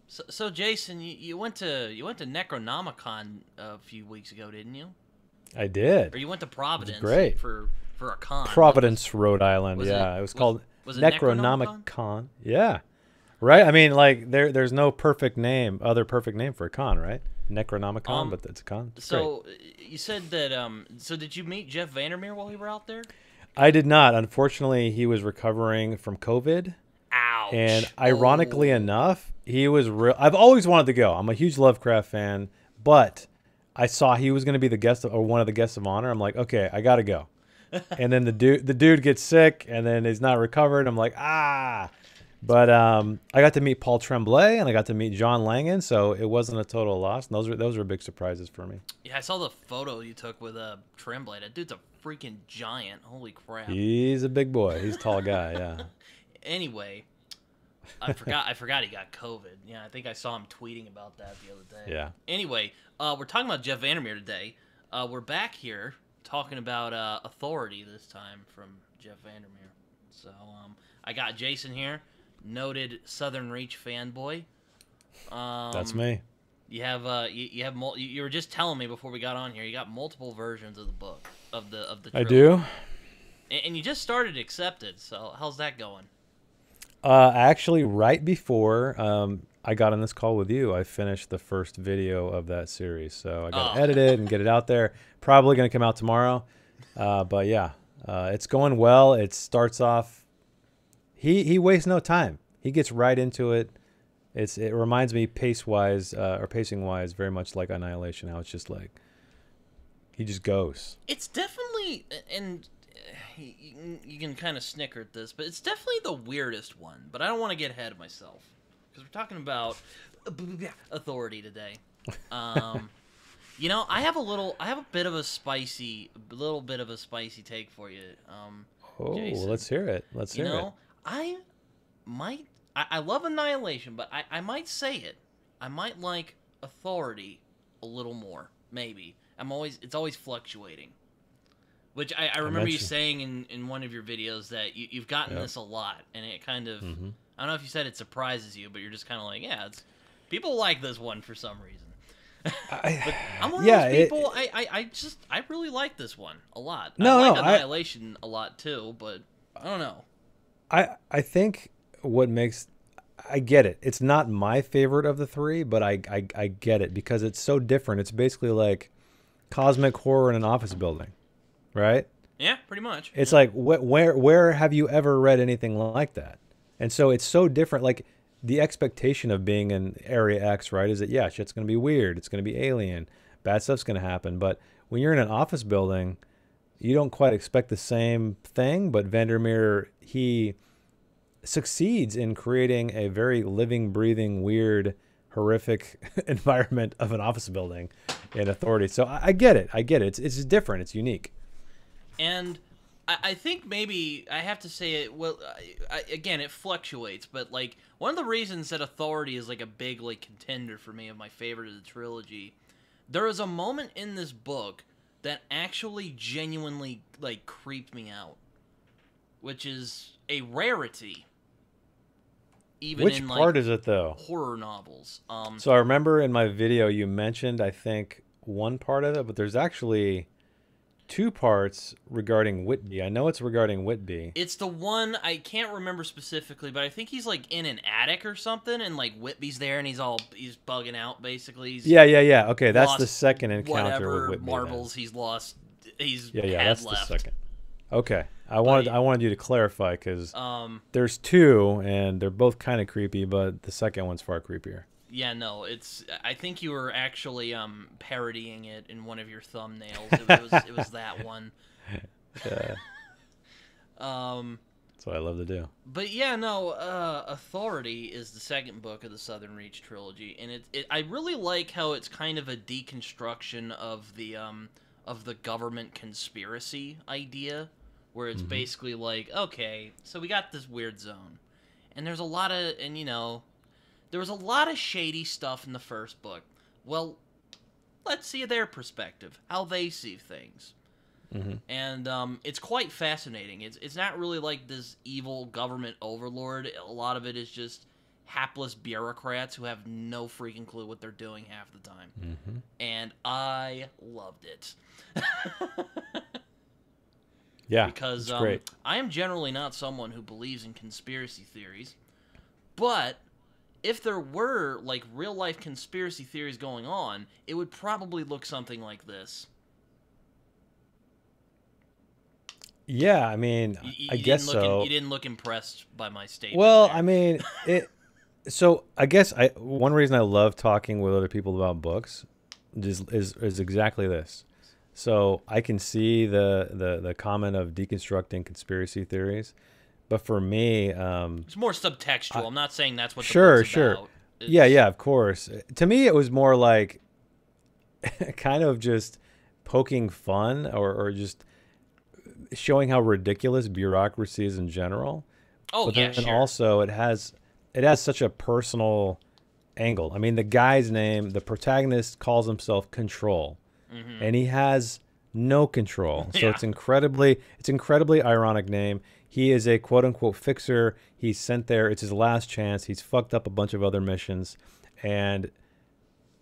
So Jason, you went to Necronomicon a few weeks ago, didn't you? I did. Or you went to It was Providence great. for a con? Providence, Rhode Island. Was it Yeah, it was was called was it Necronomicon? Necronomicon. Yeah, right. I mean, like there's no other perfect name for a con, right? Necronomicon, Um, but it's a con. It's great. so you said that so did you meet Jeff VanderMeer while you were out there? I did not. Unfortunately, he was recovering from COVID, and Ouch. ironically Oh. enough, he was real. I've always wanted to go. I'm a huge Lovecraft fan, but I saw he was going to be the or one of the guests of honor. I'm like, okay, I got to go. And then the dude gets sick, and then he's not recovered. I'm like, ah. But I got to meet Paul Tremblay, and I got to meet John Langan, so it wasn't a total loss. And those were big surprises for me. Yeah, I saw the photo you took with Tremblay. That dude's a freaking giant. Holy crap. He's a big boy. He's a tall guy. Yeah. Anyway, I forgot he got COVID. Yeah, I think I saw him tweeting about that the other day. Yeah. Anyway, we're talking about Jeff VanderMeer today. We're back here talking about Authority this time from Jeff VanderMeer. So I got Jason here, noted Southern Reach fanboy. That's me. You have you were just telling me before we got on here. You got multiple versions of the book of the I trilogy. do. And you just started Accepted. So how's that going? Actually, right before I got on this call with you, I finished the first video of that series. So I got to edit it and get it out there. Probably going to come out tomorrow. But yeah, it's going well. It starts off. He wastes no time. He gets right into it. It reminds me pacing wise very much like Annihilation. How it's just like he just goes. It's definitely, and you can kind of snicker at this, but it's definitely the weirdest one. But I don't want to get ahead of myself because we're talking about Authority today. I have a bit of a spicy take for you. Oh, Jason. let's hear it. Let's hear it. I love Annihilation, but I might say it. I might like Authority a little more, maybe. It's always fluctuating. Which I remember you saying in one of your videos that you've gotten this a lot, and it kind of, I don't know if you said it surprises you, but you're just kind of like, yeah, people like this one for some reason. But I'm one of those people, I really like this one a lot. I like Annihilation a lot too, but I don't know. I think I get it. It's not my favorite of the three, but I get it because it's so different. It's basically like cosmic horror in an office building, right? Yeah, pretty much. It's like where have you ever read anything like that? And so it's so different. Like the expectation of being in Area X, right, is that yeah, shit's gonna be weird. It's gonna be alien. Bad stuff's gonna happen. But when you're in an office building, you don't quite expect the same thing. But VanderMeer, he succeeds in creating a very living, breathing, weird, horrific environment of an office building in Authority. So I get it. It's different. It's unique. And I think maybe I have to say it. Well, again, it fluctuates, but like one of the reasons that Authority is like a big like contender for me of my favorite of the trilogy, there is a moment in this book that actually genuinely like creeped me out, which is a rarity. Even Which in, part like, is it though? horror novels. So I remember in my video you mentioned I think one part of it, but there's actually two parts regarding Whitby. I know it's regarding Whitby. It's the one I can't remember specifically, but I think he's like in an attic or something, and like Whitby's there, and he's bugging out basically. Yeah. Okay, that's the second encounter whatever with Whitby. marbles he's lost. He's That's left. the second. Okay, I wanted you to clarify because there's two and they're both kind of creepy, but the second one's far creepier. Yeah, no, I think you were actually parodying it in one of your thumbnails. It was that one. Yeah. That's what I love to do. But yeah, no, Authority is the second book of the Southern Reach trilogy, and I really like how it's kind of a deconstruction of the government conspiracy idea, where it's basically like, okay, so we got this weird zone, and there was a lot of shady stuff in the first book. Well, let's see their perspective, how they see things. And it's quite fascinating. It's not really like this evil government overlord. A lot of it is just, hapless bureaucrats who have no freaking clue what they're doing half the time. And I loved it. Yeah, because great. I am generally not someone who believes in conspiracy theories, but if there were like real life conspiracy theories going on, it would probably look something like this. Yeah, I mean, I guess so. You didn't look impressed by my statement. Well, there. I mean, so I guess one reason I love talking with other people about books is exactly this. So I can see the comment of deconstructing conspiracy theories, but for me, it's more subtextual. I'm not saying that's what the book's sure. about. Yeah, of course. To me, it was more like kind of just poking fun or just showing how ridiculous bureaucracy is in general. Oh, but yeah, then sure. also it has such a personal angle. I mean, the guy's name, the protagonist calls himself Control, and he has no control. So it's incredibly ironic name. He is a quote unquote fixer. He's sent there. It's his last chance. He's fucked up a bunch of other missions, and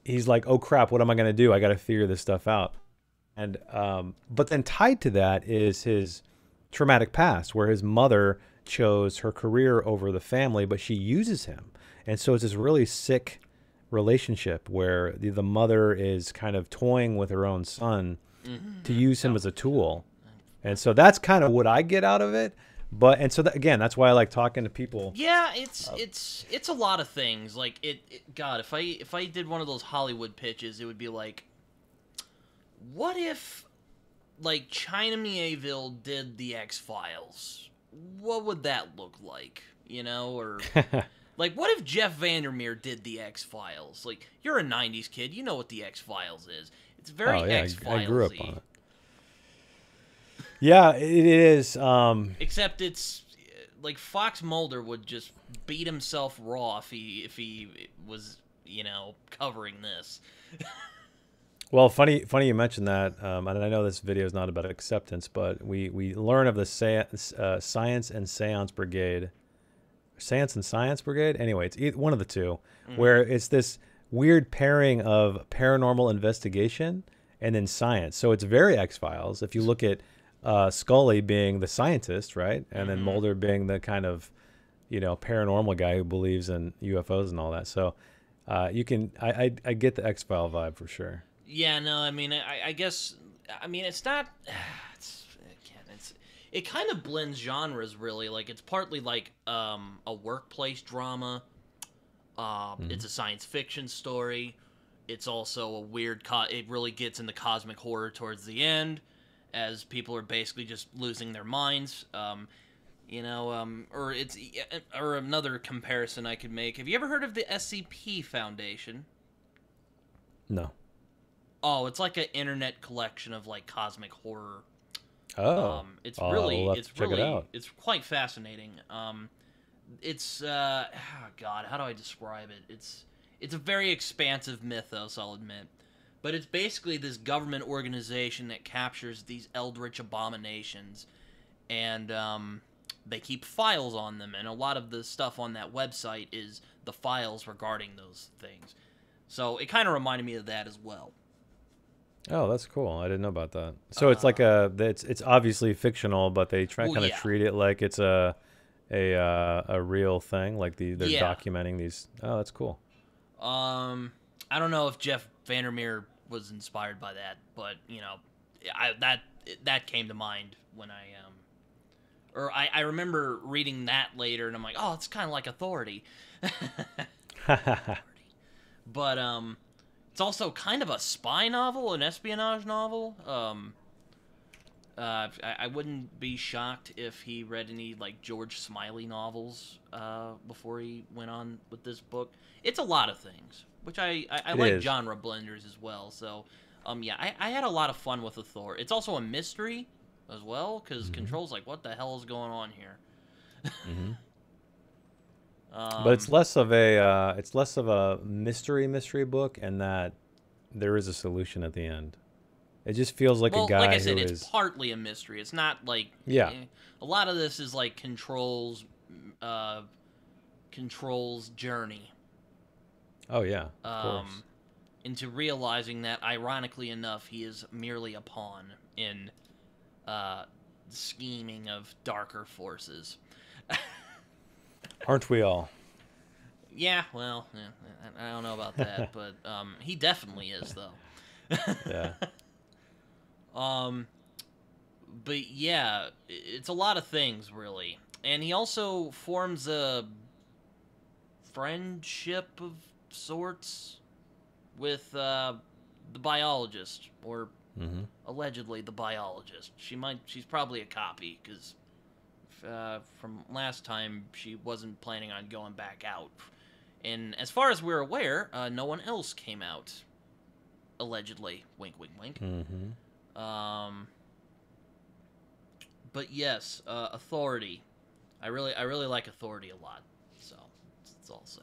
he's like, oh crap, what am I going to do? I got to figure this stuff out. And but then tied to that is his traumatic past, where his mother chose her career over the family, but she uses him. And so it's this really sick relationship where the mother is kind of toying with her own son to use him as a tool. And so that's kind of what I get out of it. But and so again, that's why I like talking to people. Yeah, it's a lot of things. Like God, if I did one of those Hollywood pitches, it would be like, what if like China Mieville did the X-Files? What would that look like? You know, or like what if Jeff VanderMeer did the X-Files? Like, you're a 90s kid, you know what the X-Files is. It's very X-Files-y. I grew up on it. Yeah, it is. Except it's like Fox Mulder would just beat himself raw if he was, you know, covering this. Well, funny you mentioned that, and I know this video is not about acceptance, but we learn of the Science and Seance Brigade. Science and Science Brigade? Anyway, it's one of the two, where it's this weird pairing of paranormal investigation and then science. So it's very X-Files. If you look at Scully being the scientist, right? And then Mulder being the kind of, you know, paranormal guy who believes in UFOs and all that. So I get the X-File vibe for sure. Yeah, no, I mean, I guess, I mean, it's not, it kind of blends genres, really. Like, it's partly like a workplace drama. It's a science fiction story. It's also a weird, it really gets into cosmic horror towards the end, as people are basically just losing their minds. You know, or another comparison I could make. Have you ever heard of the SCP Foundation? No. Oh, it's like an internet collection of like cosmic horror. Oh, it's check it out. It's quite fascinating. It's God, how do I describe it? It's a very expansive mythos, I'll admit, but it's basically this government organization that captures these eldritch abominations, and they keep files on them, and a lot of the stuff on that website is the files regarding those things. So it kind of reminded me of that as well. Oh, that's cool. I didn't know about that. So it's like it's obviously fictional, but they try kind of treat it like it's a real thing, like they're documenting these. Oh, that's cool. I don't know if Jeff VanderMeer was inspired by that, but you know, that came to mind when I remember reading that later, and I'm like, oh, it's kind of like Authority. But it's also kind of a spy novel, an espionage novel. I wouldn't be shocked if he read any like George Smiley novels before he went on with this book. It's a lot of things, which I like genre blenders as well. So yeah, I had a lot of fun with Authority. It's also a mystery as well, because Control's like, what the hell is going on here? But it's less of a mystery book, and that there is a solution at the end. It just feels like a guy like I said, who it's partly a mystery. It's not like a lot of this is like Control's Control's journey. Oh yeah, of course. Into realizing that, ironically enough, he is merely a pawn in scheming of darker forces. Aren't we all? Yeah, well, I don't know about that, but he definitely is, though. Yeah. But yeah, it's a lot of things, really. And he also forms a friendship of sorts with the biologist, or allegedly the biologist. She's probably a copy, because from last time she wasn't planning on going back out. And as far as we're aware, no one else came out. Allegedly, wink, wink, wink. But yes, Authority. I really like Authority a lot. So that's all I'll say.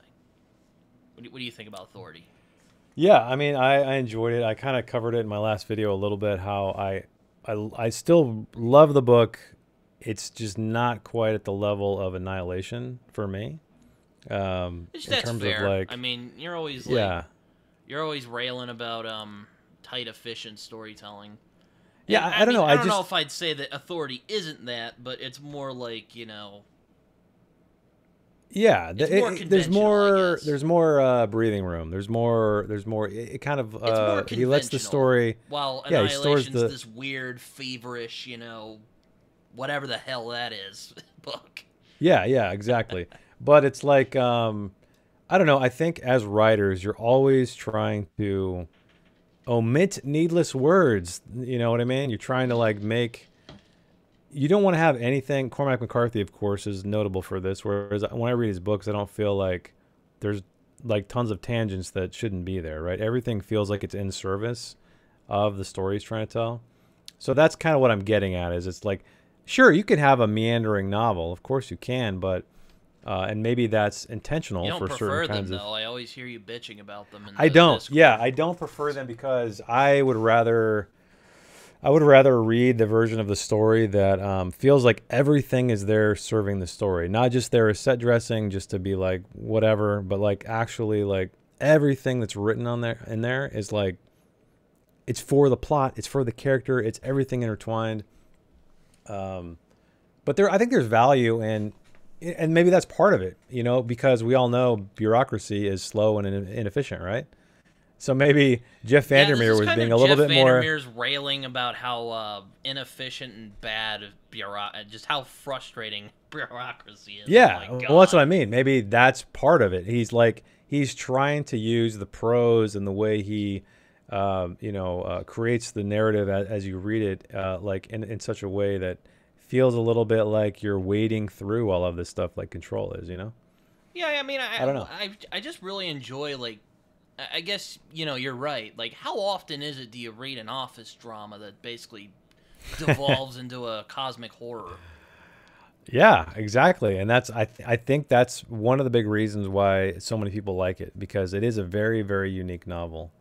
What do you think about Authority? Yeah, I mean, I enjoyed it. I kind of covered it in my last video a little bit. How I still love the book. It's just not quite at the level of Annihilation for me. Which, that's in terms fair. of like, I mean, you're always you're always railing about tight, efficient storytelling. Yeah, I don't mean, know. I don't know if I'd say that Authority isn't that, but it's more like, Yeah, there's more breathing room. There's more. It kind of it's more conventional. He lets the story. While Yeah, Annihilation's this weird, feverish, whatever the hell that is, book. Yeah, exactly. But it's like, I don't know. I think as writers, you're always trying to omit needless words. You know what I mean? You're trying to like make. You don't want to have anything. Cormac McCarthy, of course, is notable for this. Whereas when I read his books, I don't feel like there's like tons of tangents that shouldn't be there, right? Everything feels like it's in service of the story he's trying to tell. So that's kind of what I'm getting at. Is it's like, sure, you can have a meandering novel, of course you can, but and maybe that's intentional for certain kinds of. Though. I always hear you bitching about them. I don't. Discord. Yeah, I don't prefer them because I would rather read the version of the story that feels like everything is there serving the story, not just there as set dressing just to be like whatever, but like actually like everything that's written in there is like it's for the plot, it's for the character, it's everything intertwined. But I think there's value in, and maybe that's part of it, because we all know bureaucracy is slow and inefficient, right? So maybe Jeff VanderMeer was being a little bit more. Jeff VanderMeer's railing about how inefficient and bad just how frustrating bureaucracy is. Yeah, well, that's what I mean. Maybe that's part of it. He's trying to use the prose and the way he, creates the narrative as you read it, like in such a way that feels a little bit like you're wading through all of this stuff, like Control is. Yeah, I mean, I don't know. I just really enjoy like. I guess, you're right. Like, how often do you read an office drama that basically devolves into a cosmic horror? Yeah, exactly. And I think that's one of the big reasons why so many people like it, because it is a very, very unique novel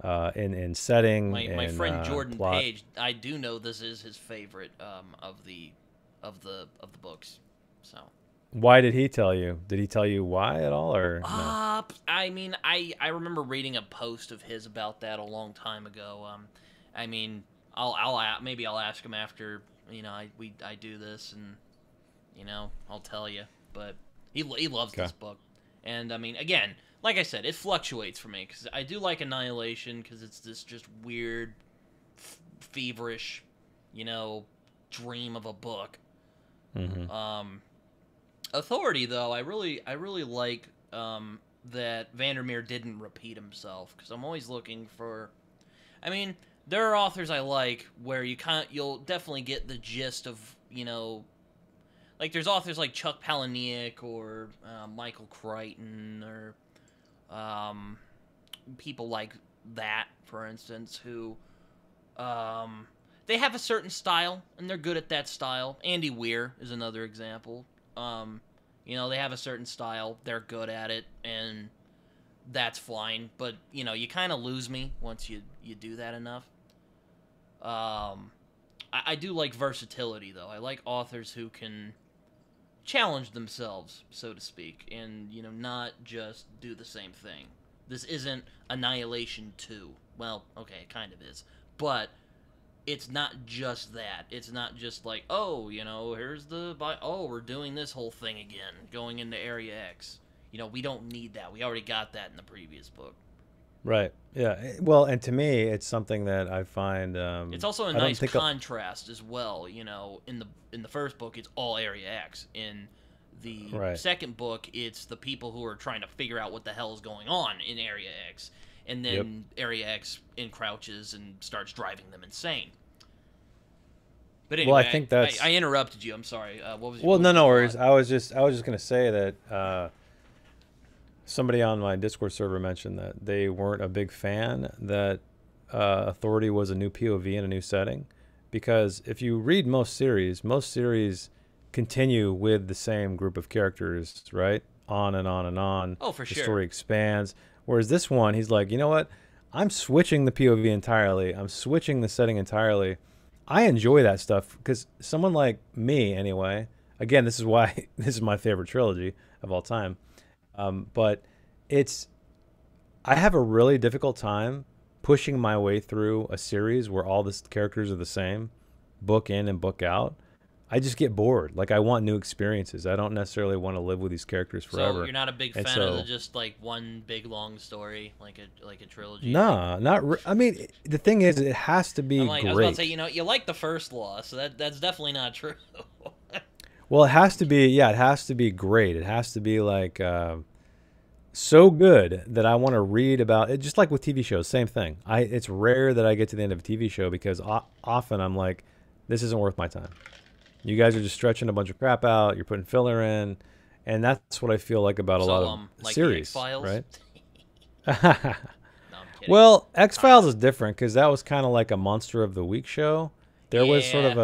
in setting. My friend Jordan plot. Page, I do know this is his favorite of the books. So. Why did he tell you? Did he tell you why at all, or no? I mean, I remember reading a post of his about that a long time ago. I mean, maybe I'll ask him after I do this, and I'll tell you. But he loves this book, and I mean, again, like I said, it fluctuates for me because I do like Annihilation because it's this just weird, feverish, dream of a book. Mm-hmm. Authority, though, I really like that VanderMeer didn't repeat himself, because I'm always looking for. I mean, there are authors I like where you'll definitely get the gist of like there's authors like Chuck Palahniuk or Michael Crichton or people like that, for instance, who they have a certain style and they're good at that style. Andy Weir is another example. They have a certain style, they're good at it, and that's fine. But, you kind of lose me once you do that enough. I do like versatility, though. I like authors who can challenge themselves, so to speak, and not just do the same thing. This isn't Annihilation 2. Well, okay, it kind of is, but it's not just that. It's not just like, oh, here's we're doing this whole thing again, going into Area X. We don't need that. We already got that in the previous book. Right. Yeah. Well, and to me, it's something that I find. It's also a nice contrast as well. In the first book, it's all Area X. In the second book, it's the people who are trying to figure out what the hell is going on in Area X, and then Area X encroaches and starts driving them insane. But anyway, well, I think that's. I interrupted you. I'm sorry. What was? Well, no worries. I was just going to say that. Somebody on my Discord server mentioned that they weren't a big fan that Authority was a new POV in a new setting, because if you read most series continue with the same group of characters, right? On and on and on. Oh, for sure. The story expands. Whereas this one, he's like, you know what? I'm switching the POV entirely. I'm switching the setting entirely. I enjoy that stuff because someone like me, anyway. Again, this is why this is my favorite trilogy of all time. But I have a really difficult time pushing my way through a series where all the characters are the same, book in and book out. I just get bored. Like, I want new experiences. I don't necessarily want to live with these characters forever. So you're not a big fan of just like one big long story, like a trilogy? Nah, I mean, the thing is, it has to be great. I was about to say, you like the first Law, so that's definitely not true. Well, it has to be. Yeah, it has to be great. It has to be like. So good that I want to read about it, just like with TV shows, same thing. It's rare that I get to the end of a TV show because often I'm like, this isn't worth my time. You guys are just stretching a bunch of crap out. You're putting filler in, and that's what I feel like about a lot of like series, the X-Files? Right? No, I'm kidding. Well, X-Files is different because that was kind of like a Monster of the Week show. There was sort of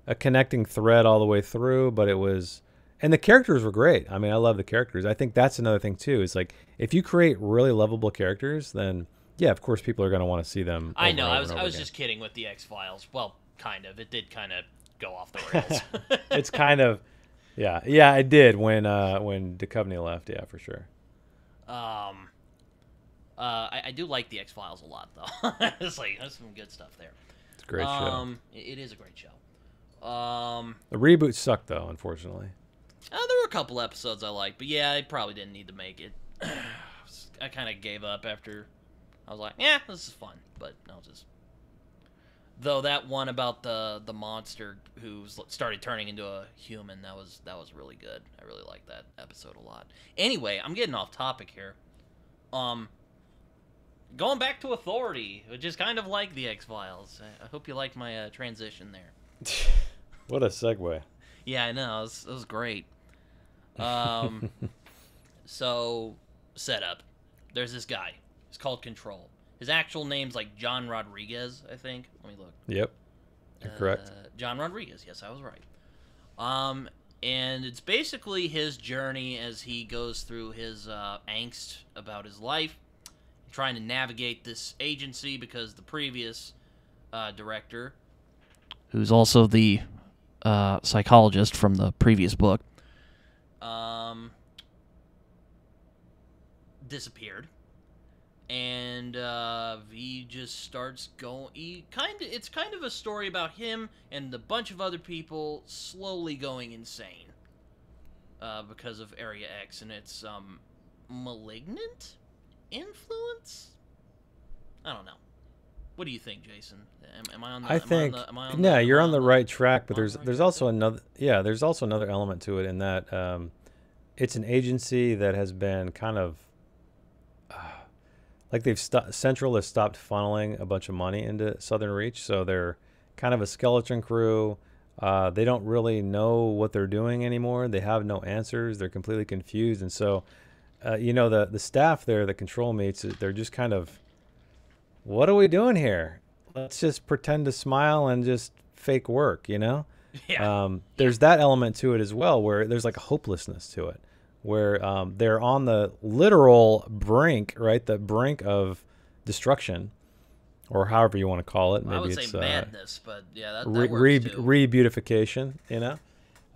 a connecting thread all the way through, but it was. And the characters were great. I mean, I love the characters. I think that's another thing, too. Is like, if you create really lovable characters, then, yeah, of course, people are going to want to see them. I know. I was just kidding with the X-Files. Well, kind of. It did kind of go off the rails. It's kind of, yeah. Yeah, it did when Duchovny left. Yeah, for sure. I do like the X-Files a lot, though. It's like, there's some good stuff there. It's a great show. It is a great show. The reboot sucked, though, unfortunately. There were a couple episodes I liked, but yeah, I probably didn't need to make it. I kind of gave up after. I was like, yeah, this is fun, but no, just. Though that one about the monster who started turning into a human, that was really good. I really liked that episode a lot. Anyway, I'm getting off topic here. Going back to Authority, which is kind of like the X-Files. I hope you like my transition there. What a segue. Yeah, I know. It was great. So, setup. There's this guy. He's called Control. His actual name's like John Rodriguez, I think. Let me look. Yep. You're correct. John Rodriguez. Yes, I was right. And it's basically his journey as he goes through his angst about his life, trying to navigate this agency because the previous director, who's also the psychologist from the previous book, disappeared, and he just starts going. It's kind of a story about him and a bunch of other people slowly going insane because of Area X and its malignant influence. I don't know. What do you think, Jason? Am I on the? I think you're on the right track, but there's also another element to it in that it's an agency that has been kind of like Central has stopped funneling a bunch of money into Southern Reach, so they're kind of a skeleton crew. They don't really know what they're doing anymore. They have no answers. They're completely confused, and so the staff there, the Control mates, they're just kind of, what are we doing here? Let's just pretend to smile and just fake work, Yeah. There's that element to it as well, where there's like a hopelessness to it, where they're on the literal brink, right? The brink of destruction, or however you want to call it. Maybe I would it's say madness, but yeah, that works too. Rebeautification,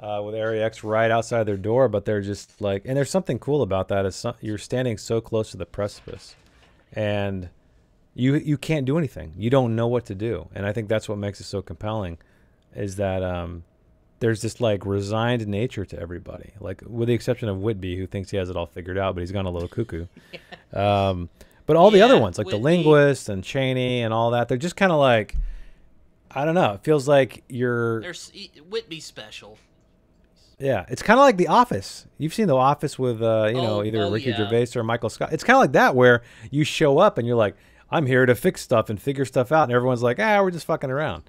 with Area X right outside their door, but they're just like, and there's something cool about that. You're standing so close to the precipice, and you can't do anything. You don't know what to do, and I think that's what makes it so compelling, is that there's this like resigned nature to everybody, like with the exception of Whitby, who thinks he has it all figured out, but he's gone a little cuckoo. But all the other ones, like Whitby, the linguist and Cheney and all that, they're just kind of like, I don't know. It feels like There's Whitby special. Yeah, it's kind of like The Office. You've seen The Office with either Ricky Gervais or Michael Scott. It's kind of like that, where you show up and you're like, I'm here to fix stuff and figure stuff out, and everyone's like, we're just fucking around.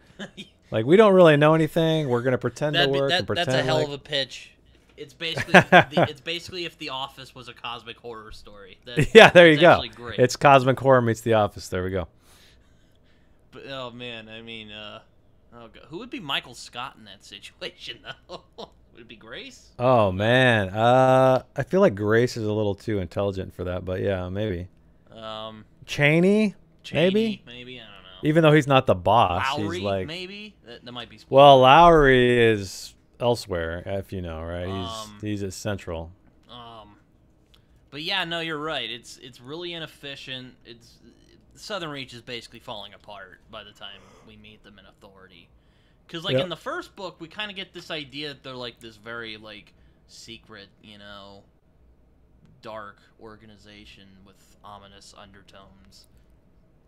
Like, we don't really know anything. We're gonna pretend to work and pretend. That's a hell like... of a pitch. It's basically if The Office was a cosmic horror story. Yeah, there you go. Great. It's cosmic horror meets The Office. There we go. But oh man, I mean, who would be Michael Scott in that situation though? Would it be Grace? Oh man, I feel like Grace is a little too intelligent for that, but yeah, maybe. Cheney, maybe. I don't know. Even though he's not the boss, Lowry, he's like maybe that might be. Well, Lowry is elsewhere, if you know, right? He's at Central. But yeah, no, you're right. It's really inefficient. Southern Reach is basically falling apart by the time we meet them in Authority. Because, like, in the first book, we kind of get this idea that they're, like, this very, like, secret, dark organization with ominous undertones.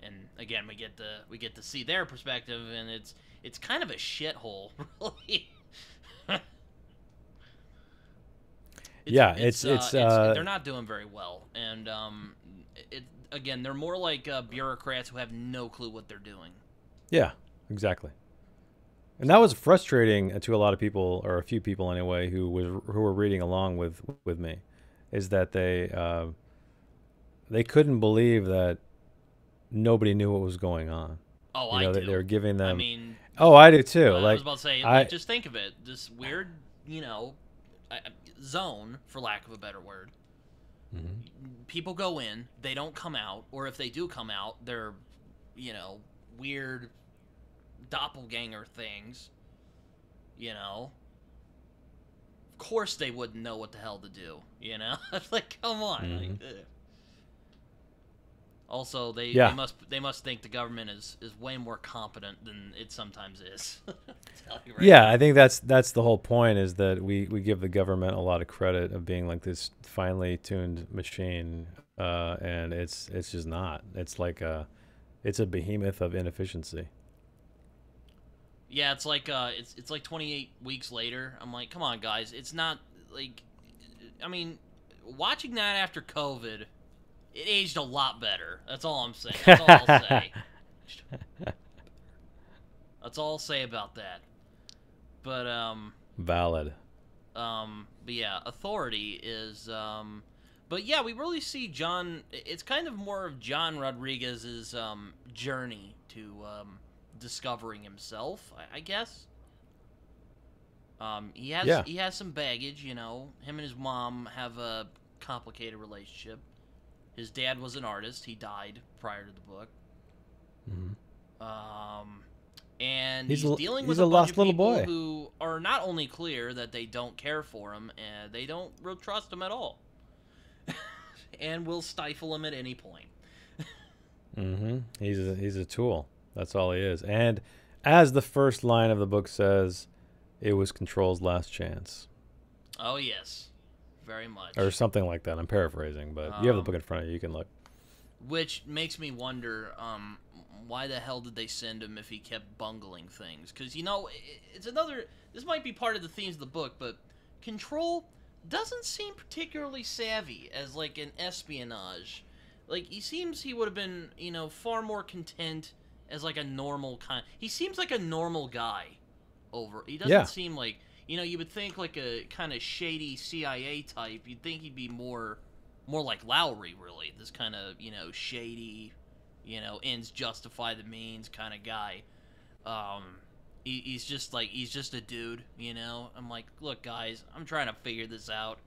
And, again, we get to see their perspective, and it's kind of a shithole, really. They're not doing very well. And, again, they're more like bureaucrats who have no clue what they're doing. Yeah, exactly. And that was frustrating to a lot of people, or a few people anyway, who were reading along with me, is that they couldn't believe that nobody knew what was going on. Oh, I do. They were giving them. I mean, I do too. I was about to say, just think of it, this weird, zone, for lack of a better word. Mm-hmm. People go in, they don't come out, or if they do come out, they're, weird doppelganger things, Of course they wouldn't know what the hell to do, Like, come on. Mm-hmm. Like, also, they must think the government is way more competent than it sometimes is. I think that's the whole point, is that we give the government a lot of credit of being like this finely tuned machine, and it's just not. It's like it's a behemoth of inefficiency. Yeah, it's like it's like 28 weeks later. I'm like, come on, guys. It's not like, I mean, watching that after COVID, it aged a lot better. That's all I'm saying. That's all I'll say. That's all I'll say about that. But valid. But yeah, Authority is but yeah, we really see John. It's kind of more of John Rodriguez's journey to discovering himself, I guess. He has some baggage, Him and his mom have a complicated relationship. His dad was an artist. He died prior to the book. Mm-hmm. And he's dealing with a bunch of people who are not only clear that they don't care for him, and they don't real trust him at all, and will stifle him at any point. Mm-hmm. He's a tool. That's all he is. And as the first line of the book says, it was Control's last chance. Oh yes, very much. Or something like that. I'm paraphrasing, but you have the book in front of you. You can look. Which makes me wonder, why the hell did they send him if he kept bungling things? Because, it's another... This might be part of the themes of the book, but Control doesn't seem particularly savvy as, like, an espionage. Like, he would have been, far more content as, like, a normal kind... He seems like a normal guy. He doesn't seem like... you would think, like, a kind of shady CIA type. You'd think he'd be more like Lowry, really. This kind of, shady... ends justify the means kind of guy. He's just a dude, I'm like, look, guys, I'm trying to figure this out.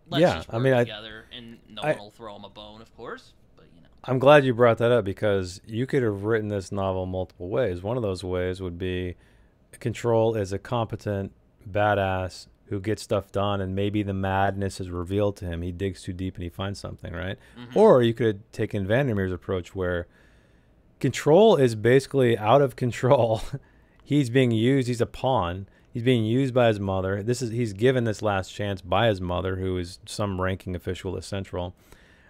Let's just work together, and no one will throw him a bone, of course. But I'm glad you brought that up, because you could have written this novel multiple ways. One of those ways would be Control is a competent badass who gets stuff done, and maybe the madness is revealed to him. He digs too deep and he finds something, right? Or you could take VanderMeer's approach where Control is basically out of control. He's being used. He's a pawn. He's being used by his mother. He's given this last chance by his mother, who is some ranking official at Central.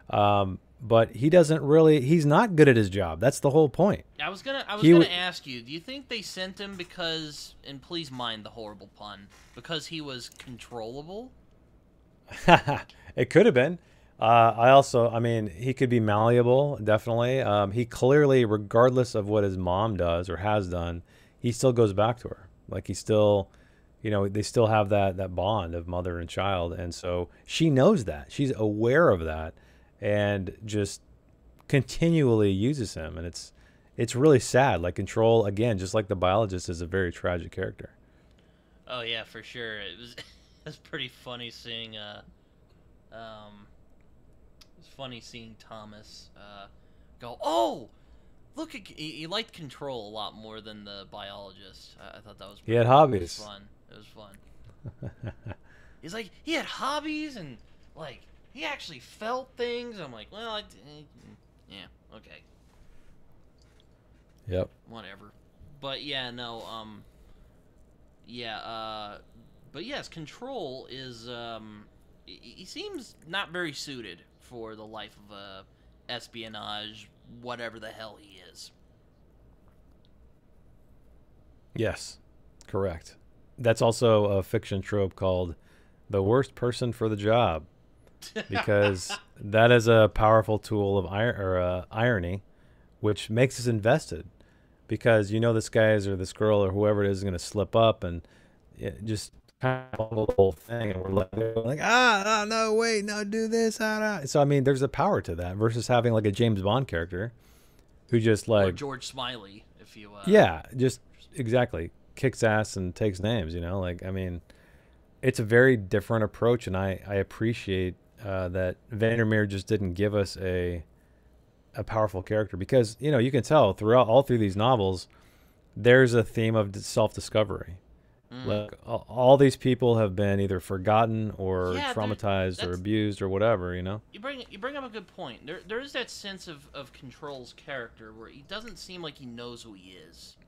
But he doesn't really. He's not good at his job. That's the whole point. I was gonna ask you. Do you think they sent him because, and please mind the horrible pun, because he was controllable? It could have been. I mean, he could be malleable, definitely. He clearly, regardless of what his mom does or has done, he still goes back to her. Like, he still, they still have that bond of mother and child. And so she knows that. She's aware of that and just continually uses him. And it's really sad. Like, Control, again, just like the biologist, is a very tragic character. Oh, yeah, for sure. It's pretty funny seeing, Thomas go, oh, look at, he liked Control a lot more than the biologist. I thought that was pretty, he had hobbies. It was fun. He's like, he had hobbies and, like, he actually felt things. I'm like, well, yeah, okay. Yep. Whatever. But, yeah, no, but yes, Control is, he seems not very suited for the life of a espionage, whatever the hell he is. Yes, correct. That's also a fiction trope called the worst person for the job, because that is a powerful tool of irony, which makes us invested, because this guy's or this girl or whoever it is going to slip up and just kind of the whole thing, and we're like no, wait, no, do this. So I mean, there's a power to that versus having like a James Bond character who just like, or George Smiley, if you just exactly kicks ass and takes names. Like, I mean, it's a very different approach, and I appreciate that VanderMeer just didn't give us a powerful character, because you can tell all through these novels there's a theme of self-discovery. Like, all these people have been either forgotten or traumatized or abused or whatever, You bring up a good point. There is that sense of Control's character where he doesn't seem like he knows who he is,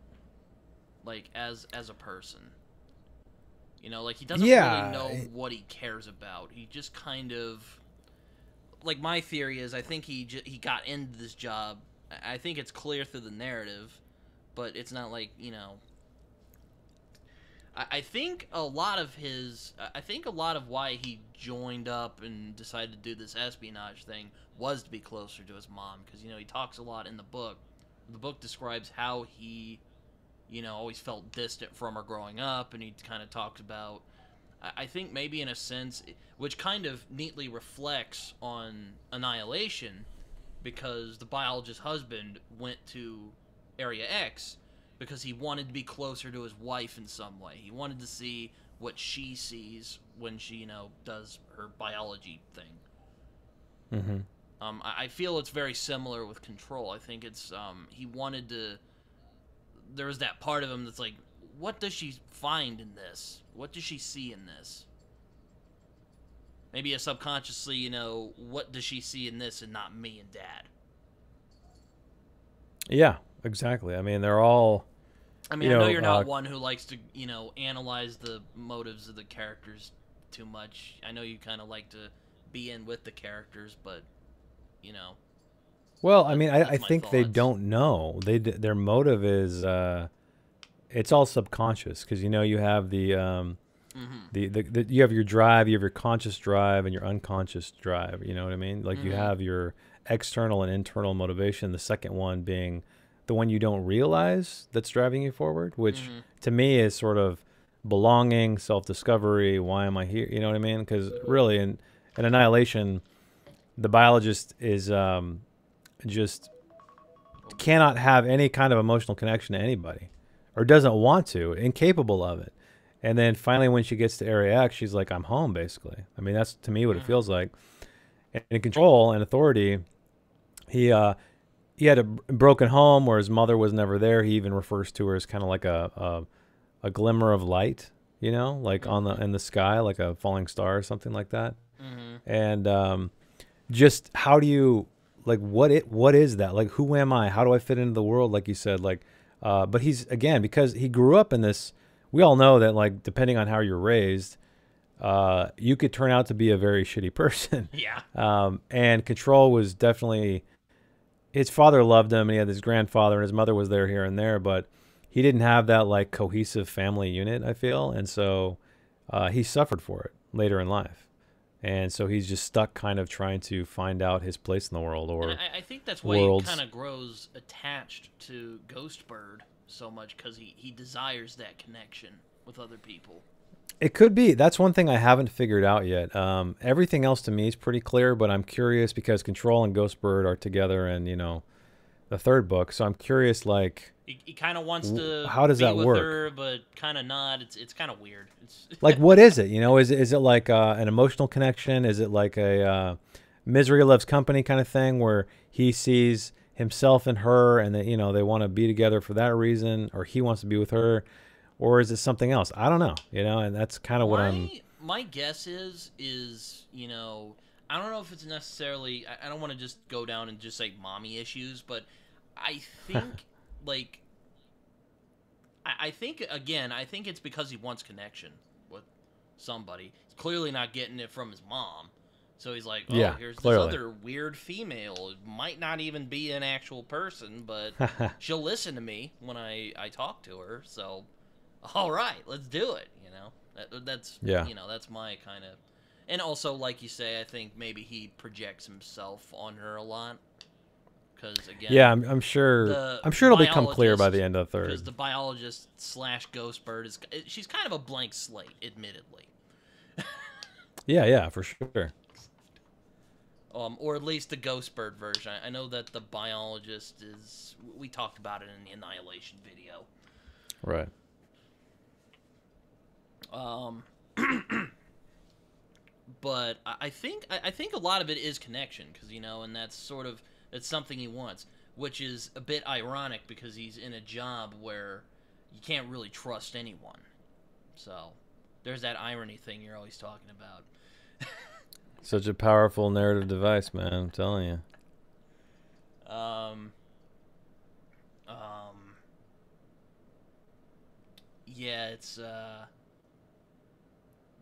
like, as a person. Like, he doesn't really know what he cares about. He just kind of, like, my theory is I think he got into this job. I think it's clear through the narrative, but it's not like, I think a lot of why he joined up and decided to do this espionage thing was to be closer to his mom, because he talks a lot in the book. The book describes how he, always felt distant from her growing up, and he kind of talks about, I think maybe in a sense, which kind of neatly reflects on Annihilation, because the biologist's husband went to Area X because he wanted to be closer to his wife in some way. He wanted to see what she sees when she, does her biology thing. Mm-hmm. I feel it's very similar with Control. I think it's, he wanted to, there was that part of him that's like, what does she find in this? What does she see in this? Maybe subconsciously, what does she see in this and not me and Dad? Yeah, exactly. I mean, they're all... I mean, I know you're not one who likes to, analyze the motives of the characters too much. I know you kind of like to be in with the characters, but, Well, I mean, I think they don't know. Their motive is... it's all subconscious, because, you have the you have your drive, you have your conscious drive and your unconscious drive. You know what I mean? Like, you have your external and internal motivation. The second one being the one you don't realize that's driving you forward, which to me is sort of belonging, self-discovery. Why am I here? You know what I mean? Because really, in Annihilation, the biologist is just cannot have any kind of emotional connection to anybody, or doesn't want to, incapable of it. And then finally, when she gets to Area X, she's like, I'm home, basically. I mean, that's to me what it feels like. And in Control and Authority, he had a broken home where his mother was never there. He even refers to her as kind of like a glimmer of light, you know, like on the in the sky, like a falling star or something like that. Mm-hmm. And just how do you like what is that? Like, who am I? How do I fit into the world? Like you said, like, but he's again because he grew up in this. We all know that, like, depending on how you're raised, you could turn out to be a very shitty person. Yeah. And Control was definitely, his father loved him, and he had his grandfather, and his mother was there here and there, but he didn't have that, like, cohesive family unit, I feel. And so he suffered for it later in life. And so he's just stuck kind of trying to find out his place in the world, or and I think that's why he kind of grows attached to Ghostbird so much, because he desires that connection with other people. It could be. That's one thing I haven't figured out yet. Everything else to me is pretty clear, but I'm curious because Control and Ghostbird are together in, you know, the third book. So I'm curious, like, he kind of wants to how does be that with work? her, but kind of not. It's kind of weird. It's Like, what is it? You know, is it like an emotional connection? Is it like a misery loves company kind of thing where he sees himself in her and that, you know, they want to be together for that reason, or he wants to be with her? Or is it something else? I don't know, you know, and that's kind of what I'm... My guess is, you know, I don't know if it's necessarily... I don't want to just go down and just say mommy issues, but I think, like... I think, again, I think it's because he wants connection with somebody. He's clearly not getting it from his mom. So he's like, oh, yeah, here's clearly. this other weird female. It might not even be an actual person, but she'll listen to me when I talk to her, so... All right, let's do it. You know, that's yeah. You know, that's my kind of, and also like you say, I think maybe he projects himself on her a lot, because again, yeah, I'm sure. I'm sure it'll become clear by the end of the third. Because the biologist / Ghostbird she's kind of a blank slate, admittedly. yeah, for sure. Or at least the Ghostbird version. I know that the biologist is. We talked about it in the Annihilation video. Right. But I think a lot of it is connection, because, you know, and that's something he wants, which is a bit ironic because he's in a job where you can't really trust anyone. So there's that irony thing you're always talking about. Such a powerful narrative device, man. I'm telling you. Yeah,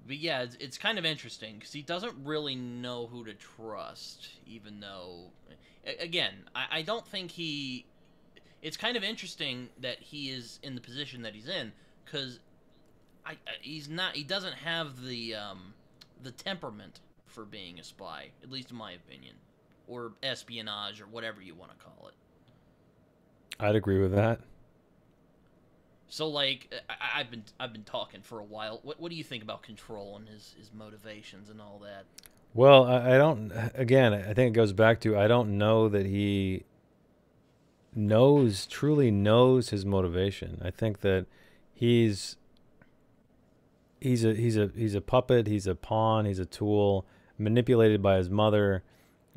but yeah, it's kind of interesting because he doesn't really know who to trust, even though, again, I don't think he... It's kind of interesting that he is in the position that he's in, because he doesn't have the temperament for being a spy, at least in my opinion, or espionage, or whatever you want to call it. I'd agree with that. So, like, I've been talking for a while. What do you think about Control and his motivations and all that? Well, I don't. Again, I think it goes back to, I don't know that he truly knows his motivation. I think that he's a puppet. He's a pawn. He's a tool manipulated by his mother.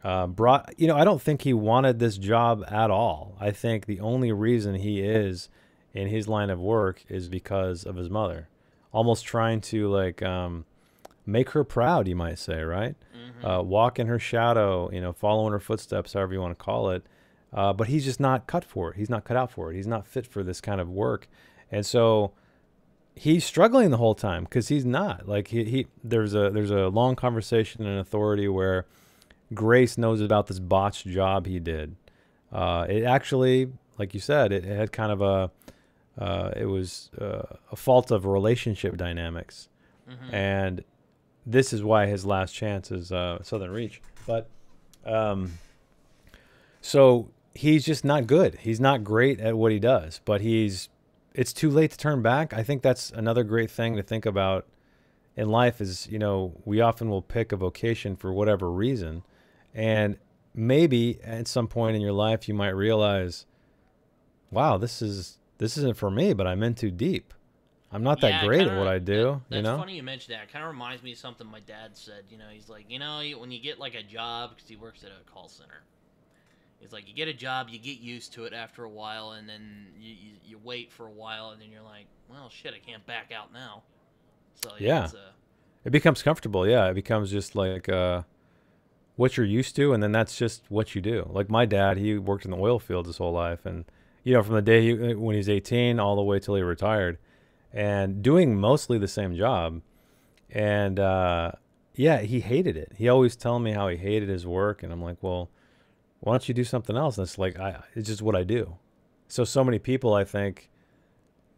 I don't think he wanted this job at all. I think the only reason he is in his line of work is because of his mother, almost trying to, like, make her proud, you might say, right? Mm-hmm. Walk in her shadow, you know, follow in her footsteps, however you want to call it. But he's just not cut for it. He's not cut out for it. He's not fit for this kind of work. And so he's struggling the whole time because he's not. Like, there's a long conversation in Authority where Grace knows about this botched job he did. It actually, like you said, it had kind of it was a fault of relationship dynamics. Mm-hmm. And this is why his last chance is Southern Reach. But so he's just not good. He's not great at what he does, but it's too late to turn back. I think that's another great thing to think about in life is, you know, we often will pick a vocation for whatever reason. And maybe at some point in your life, you might realize, wow, this isn't for me, but I'm in too deep. I'm not that great at what I do. That's funny you mentioned that. It kind of reminds me of something my dad said. You know, he's like, you know, when you get like a job, because he works at a call center, he's like, you get a job, you get used to it after a while, and then you wait for a while, and then you're like, well, shit, I can't back out now. So Yeah. It becomes comfortable. Yeah, it becomes just like what you're used to, and then that's just what you do. Like my dad, he worked in the oil field his whole life, and from the day when he was 18 all the way till he retired, and doing mostly the same job. And yeah, he hated it. He always telling me how he hated his work, and I'm like, well, why don't you do something else? And it's like it's just what I do. So many people, I think,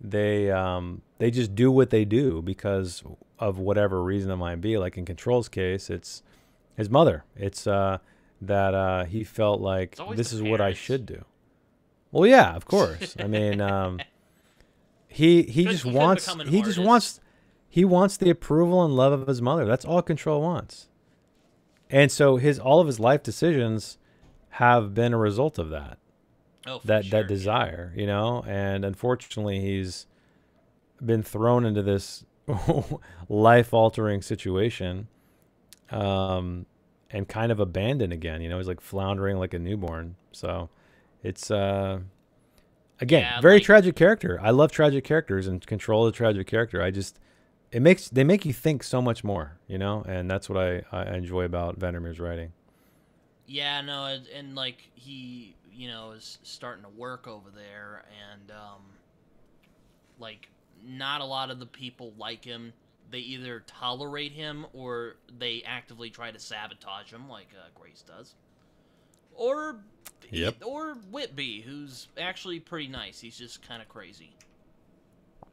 they just do what they do because of whatever reason it might be. Like in Control's case, it's his mother. It's that he felt like this is what I should do. Well, yeah, of course. I mean, he just wants the approval and love of his mother. That's all Control wants. And so all of his life decisions have been a result of that. Oh, that sure, desire, and unfortunately he's been thrown into this life-altering situation, and kind of abandoned again. He's like floundering like a newborn. So it's again, very tragic character. I love tragic characters, and Control is a tragic character. They make you think so much more, and that's what I enjoy about VanderMeer's writing. Yeah, no, and like he is starting to work over there, and like not a lot of the people like him. They either tolerate him or they actively try to sabotage him, like Grace does. Or Whitby, who's actually pretty nice. He's just kind of crazy.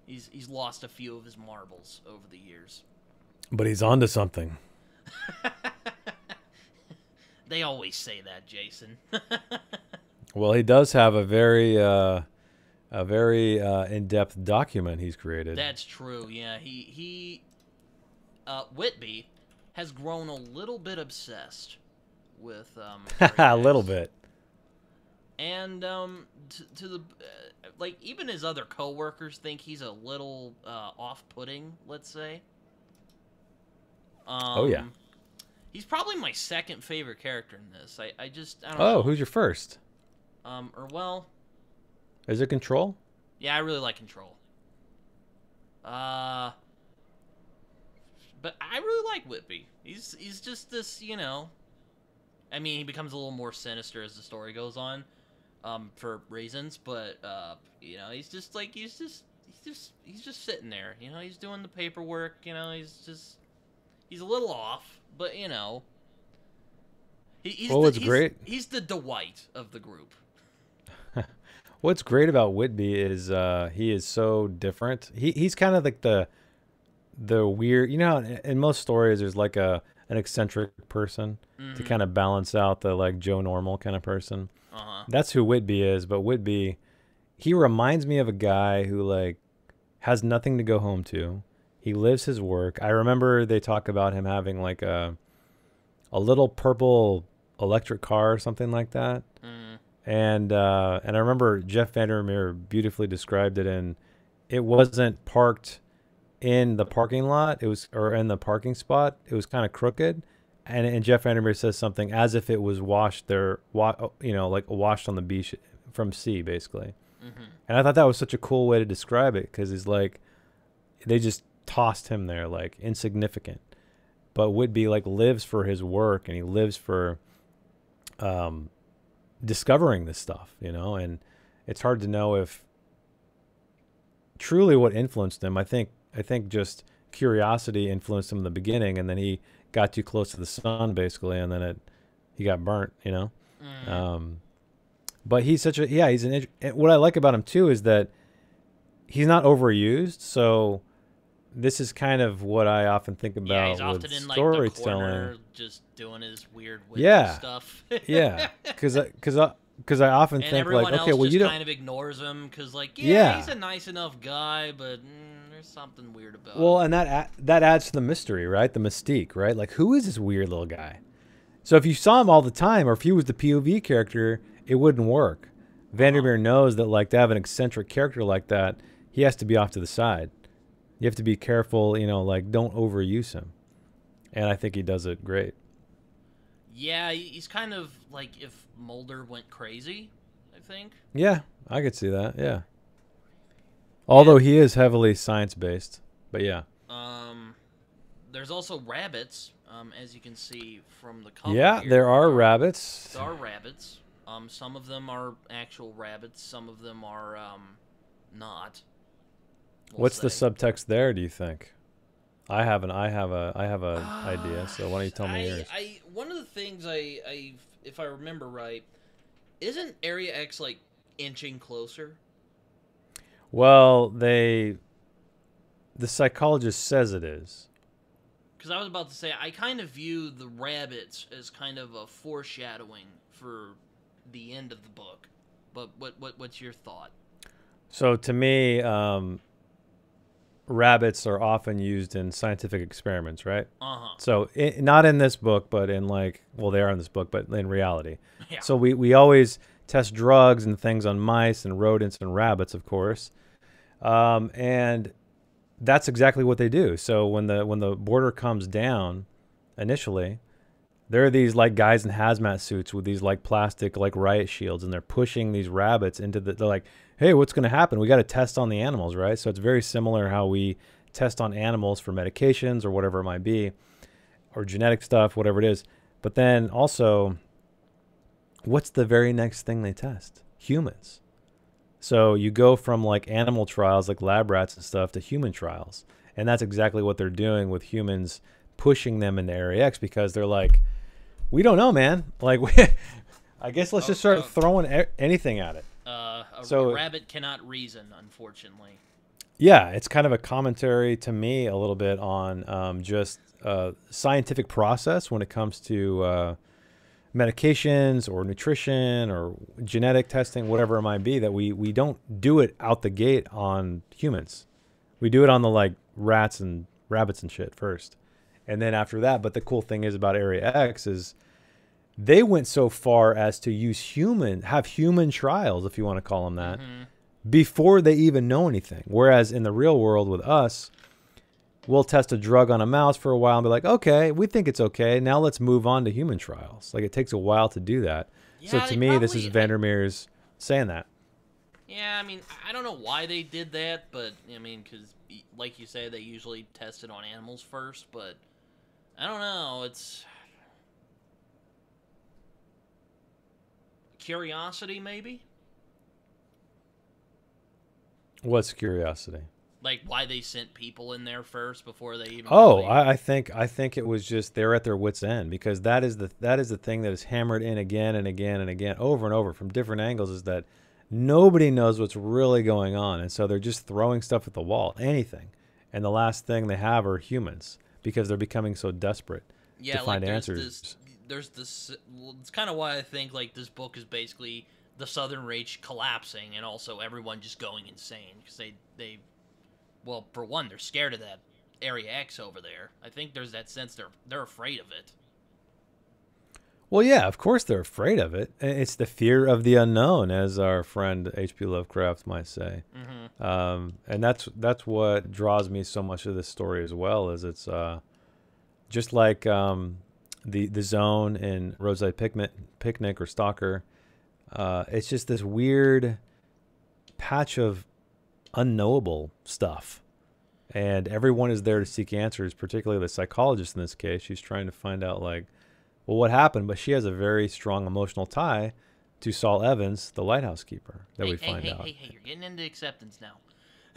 He's lost a few of his marbles over the years. But he's onto something. They always say that, Jason. Well, he does have a very in-depth document he's created. That's true. Yeah, Whitby has grown a little bit obsessed with a little bit. And to the like even his other coworkers think he's a little off-putting, let's say. Oh yeah. He's probably my second favorite character in this. I don't know. Oh, who's your first? Is it Control? Yeah, I really like Control. But I really like Whitby. He's just this, I mean, he becomes a little more sinister as the story goes on, for reasons. But he's just sitting there. He's doing the paperwork. He's a little off, but great. He's the Dwight of the group. What's great about Whitby is he is so different. He's kind of like the weird. In most stories, there's like an eccentric person to kind of balance out the like Joe Normal kind of person. That's who Whitby is. But Whitby, he reminds me of a guy who like has nothing to go home to. He lives his work. I remember they talk about him having like a little purple electric car or something like that. And I remember Jeff VanderMeer beautifully described it, and it wasn't parked in the parking lot. It was, or in the parking spot. It was kind of crooked. And Jeff VanderMeer says something as if it was washed there, like washed on the beach from sea, basically. And I thought that was such a cool way to describe it, because it's like they just tossed him there like insignificant. But Whitby like lives for his work, and he lives for discovering this stuff, and it's hard to know if truly what influenced him. I think just curiosity influenced him in the beginning, and then he got too close to the sun basically, and then he got burnt, but he's what I like about him too is that he's not overused. So this is kind of what I often think about. Yeah, he's with often in storytelling. like the corner, just doing his weird stuff. Yeah, because I often and think everyone like, okay, else well, just you don't kind of ignores him because like, Yeah. he's a nice enough guy, but there's something weird about Well, him. and that adds to the mystery, right? The mystique, right? Like, who is this weird little guy? So if you saw him all the time, or if he was the POV character, it wouldn't work. VanderMeer knows that like to have an eccentric character like that, he has to be off to the side. You have to be careful, like don't overuse him. And I think he does it great. Yeah, he's kind of like if Mulder went crazy, I think. Yeah, I could see that. Yeah. Although he is heavily science-based, but yeah. There's also rabbits, as you can see from the cover. Yeah, here. there are rabbits. There are rabbits. Some of them are actual rabbits. Some of them are not. What's the subtext there? Do you think? I have a idea. So why don't you tell me yours? One of the things if I remember right, isn't Area X like inching closer? Well, the psychologist says it is. Because I was about to say, I kind of view the rabbits as kind of a foreshadowing for the end of the book. But what's your thought? So to me, rabbits are often used in scientific experiments, right? Uh-huh. So not in this book, but in they are in this book, but in reality. Yeah. So we always test drugs and things on mice and rodents and rabbits, of course. And that's exactly what they do. So when the border comes down initially, there are these like guys in hazmat suits with these like plastic like riot shields, and they're pushing these rabbits into they're like, hey, what's going to happen? We got to test on the animals, right? So it's very similar how we test on animals for medications or whatever it might be, or genetic stuff, whatever it is. But then also, what's the very next thing they test? Humans. So you go from like animal trials, like lab rats and stuff, to human trials. And that's exactly what they're doing with humans, pushing them into Area X, because they're like, we don't know, man. Like, I guess let's just start throwing anything at it. A rabbit cannot reason, unfortunately. Yeah, it's kind of a commentary to me a little bit on just scientific process when it comes to medications or nutrition or genetic testing, whatever it might be, that we don't do it out the gate on humans. We do it on the like rats and rabbits and shit first. And then after that, but the cool thing is about Area X is they went so far as to have human trials, if you want to call them that, before they even know anything. Whereas in the real world with us, we'll test a drug on a mouse for a while and be like, okay, we think it's okay. Now let's move on to human trials. Like, it takes a while to do that. Yeah, so to me, this is VanderMeer's saying that. Yeah, I mean, I don't know why they did that, but, I mean, because, like you say, they usually test it on animals first, but I don't know, it's curiosity, maybe? What's curiosity? Like, why they sent people in there first before they even... I think it was just they're at their wits' end, because that is the thing that is hammered in again and again and again, over and over from different angles, is that nobody knows what's really going on, and so they're just throwing stuff at the wall, anything, and the last thing they have are humans, because they're becoming so desperate to find answers. There's this. It's kind of why I think like this book is basically the Southern Reach collapsing, and also everyone just going insane, because they well, for one, they're scared of that Area X over there. I think there's that sense they're afraid of it. Well, yeah, of course they're afraid of it. It's the fear of the unknown, as our friend H.P. Lovecraft might say. And that's what draws me so much of this story as well. Is it's just like the zone in Roadside Picnic or Stalker. It's just this weird patch of unknowable stuff, and everyone is there to seek answers, particularly the psychologist in this case. She's trying to find out, like, well, what happened, but she has a very strong emotional tie to Saul Evans, the lighthouse keeper, that we find out. Hey, you're getting into acceptance now.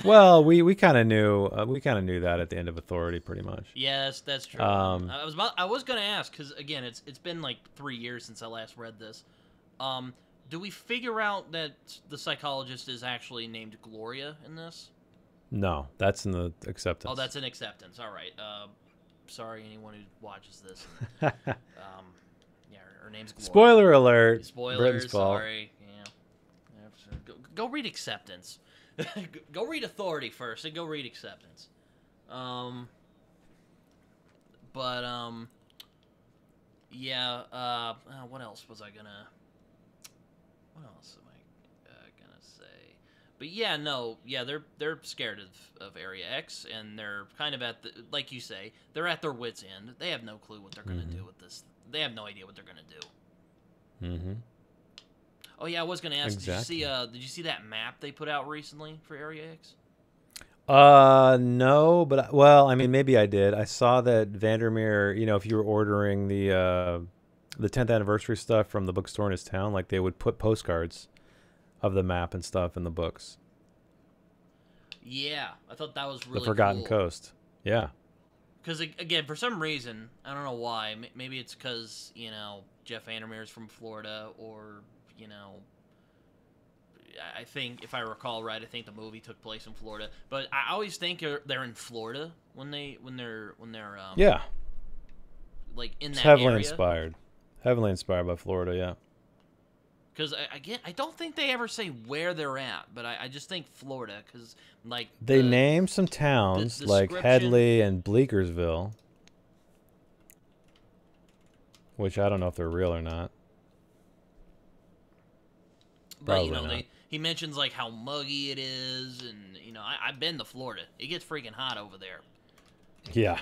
Well, we kind of knew that at the end of Authority, pretty much. Yes, that's true. I was going to ask, because again, it's been like 3 years since I last read this. Do we figure out that the psychologist is actually named Gloria in this? No, that's in the Acceptance. Oh, that's in Acceptance. All right. Sorry, anyone who watches this. Yeah, her name's Gloria. Spoiler alert. Spoilers. Sorry. Yeah. Go read Acceptance. Go read Authority first, and go read Acceptance. Yeah. What else was I gonna? What else am I gonna say? But yeah, no, yeah, they're scared of Area X, and they're kind of at the, like you say, they're at their wits' end. They have no clue what they're gonna do with this. They have no idea what they're gonna do. Oh yeah, I was gonna ask. Exactly. Did you see that map they put out recently for Area X? No, but well, I mean, maybe I did. I saw that VanderMeer, if you were ordering the 10th anniversary stuff from the bookstore in his town, like they would put postcards of the map and stuff in the books. Yeah, I thought that was really The Forgotten cool. Coast. Yeah. Because, again, for some reason, I don't know why, maybe it's because, Jeff VanderMeer is from Florida, or, I think, if I recall right, I think the movie took place in Florida. But I always think they're in Florida when they're Yeah. like in It's that heavily area. inspired. Heavily inspired by Florida, yeah. Because I don't think they ever say where they're at, but I just think Florida, because like They name some towns like Headley and Bleekersville, which I don't know if they're real or not. But Probably he mentions like how muggy it is, and I've been to Florida. It gets freaking hot over there. Yeah.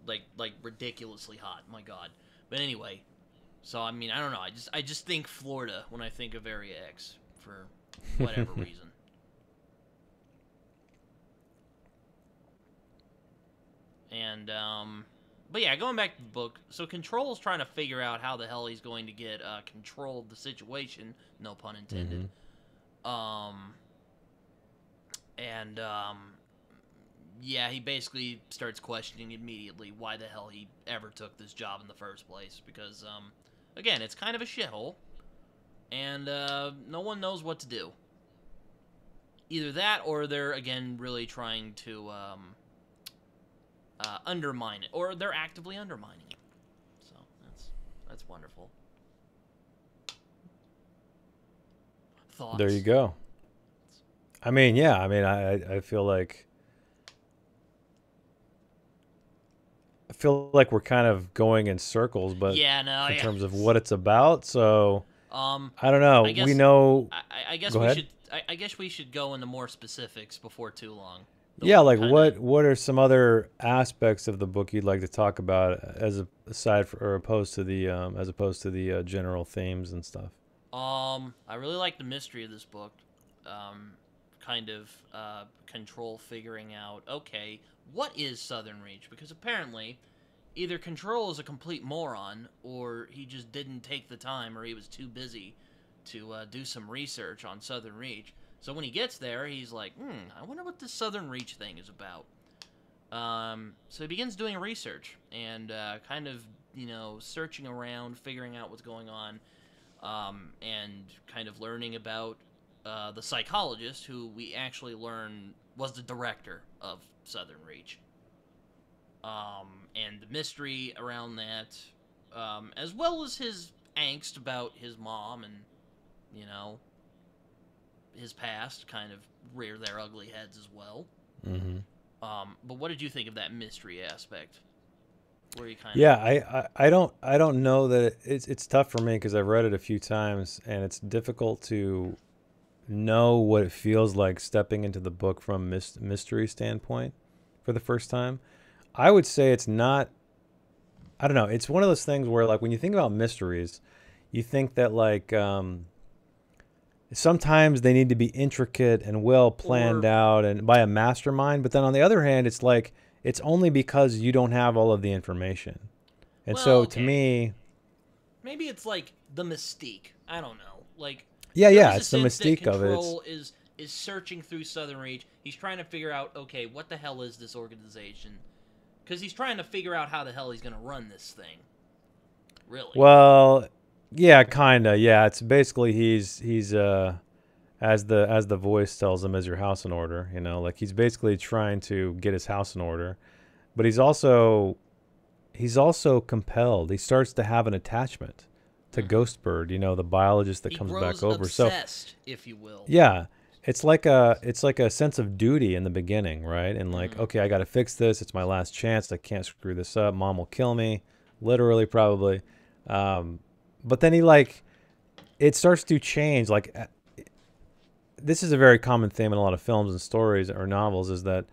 Like ridiculously hot. My God. But anyway, so I mean, I don't know. I just think Florida when I think of Area X for whatever reason. And but yeah, going back to the book, so Control's trying to figure out how the hell he's going to get control of the situation, no pun intended. Yeah, he basically starts questioning immediately why the hell he ever took this job in the first place, because again, it's kind of a shithole, and no one knows what to do. Either that, or they're again really trying to undermine it, or they're actively undermining it. So that's wonderful. Thoughts? There you go. I mean, yeah. I mean, I feel like we're kind of going in circles, but in terms of what it's about. So I don't know. We know. I guess go we ahead. should. I guess we should go into more specifics before too long. Yeah, like what are some other aspects of the book you'd like to talk about opposed to the general themes and stuff? I really like the mystery of this book. Kind of Control figuring out, okay, what is Southern Reach? Because apparently, either Control is a complete moron, or he just didn't take the time, or he was too busy to do some research on Southern Reach. So when he gets there, he's like, I wonder what this Southern Reach thing is about. So he begins doing research and kind of, searching around, figuring out what's going on, and kind of learning about the psychologist who we actually learn was the director of Southern Reach. And the mystery around that, as well as his angst about his mom and, his past kind of rear their ugly heads as well. Mm-hmm. But what did you think of that mystery aspect? Where you kind of... I don't know that it's tough for me because I've read it a few times and it's difficult to know what it feels like stepping into the book from mystery standpoint for the first time. I would say it's not. I don't know. It's one of those things where, like, when you think about mysteries, you think that like. Sometimes they need to be intricate and well planned out and by a mastermind. But then on the other hand, it's like it's only because you don't have all of the information. And so to me, maybe it's like the mystique. I don't know. Like yeah, it's the mystique of it. Control is searching through Southern Reach. He's trying to figure out, okay, what the hell is this organization? Because he's trying to figure out how the hell he's going to run this thing. Really? Well. Yeah, kinda. Yeah, it's basically he's as the voice tells him, as your house in order. Like he's basically trying to get his house in order, but he's also compelled. He starts to have an attachment to Ghostbird. The biologist that comes back over. Obsessed, if you will. Yeah, it's like a sense of duty in the beginning, right? And like, okay, I got to fix this. It's my last chance. I can't screw this up. Mom will kill me, literally, probably. But then it starts to change. Like, this is a very common theme in a lot of films and stories or novels is that,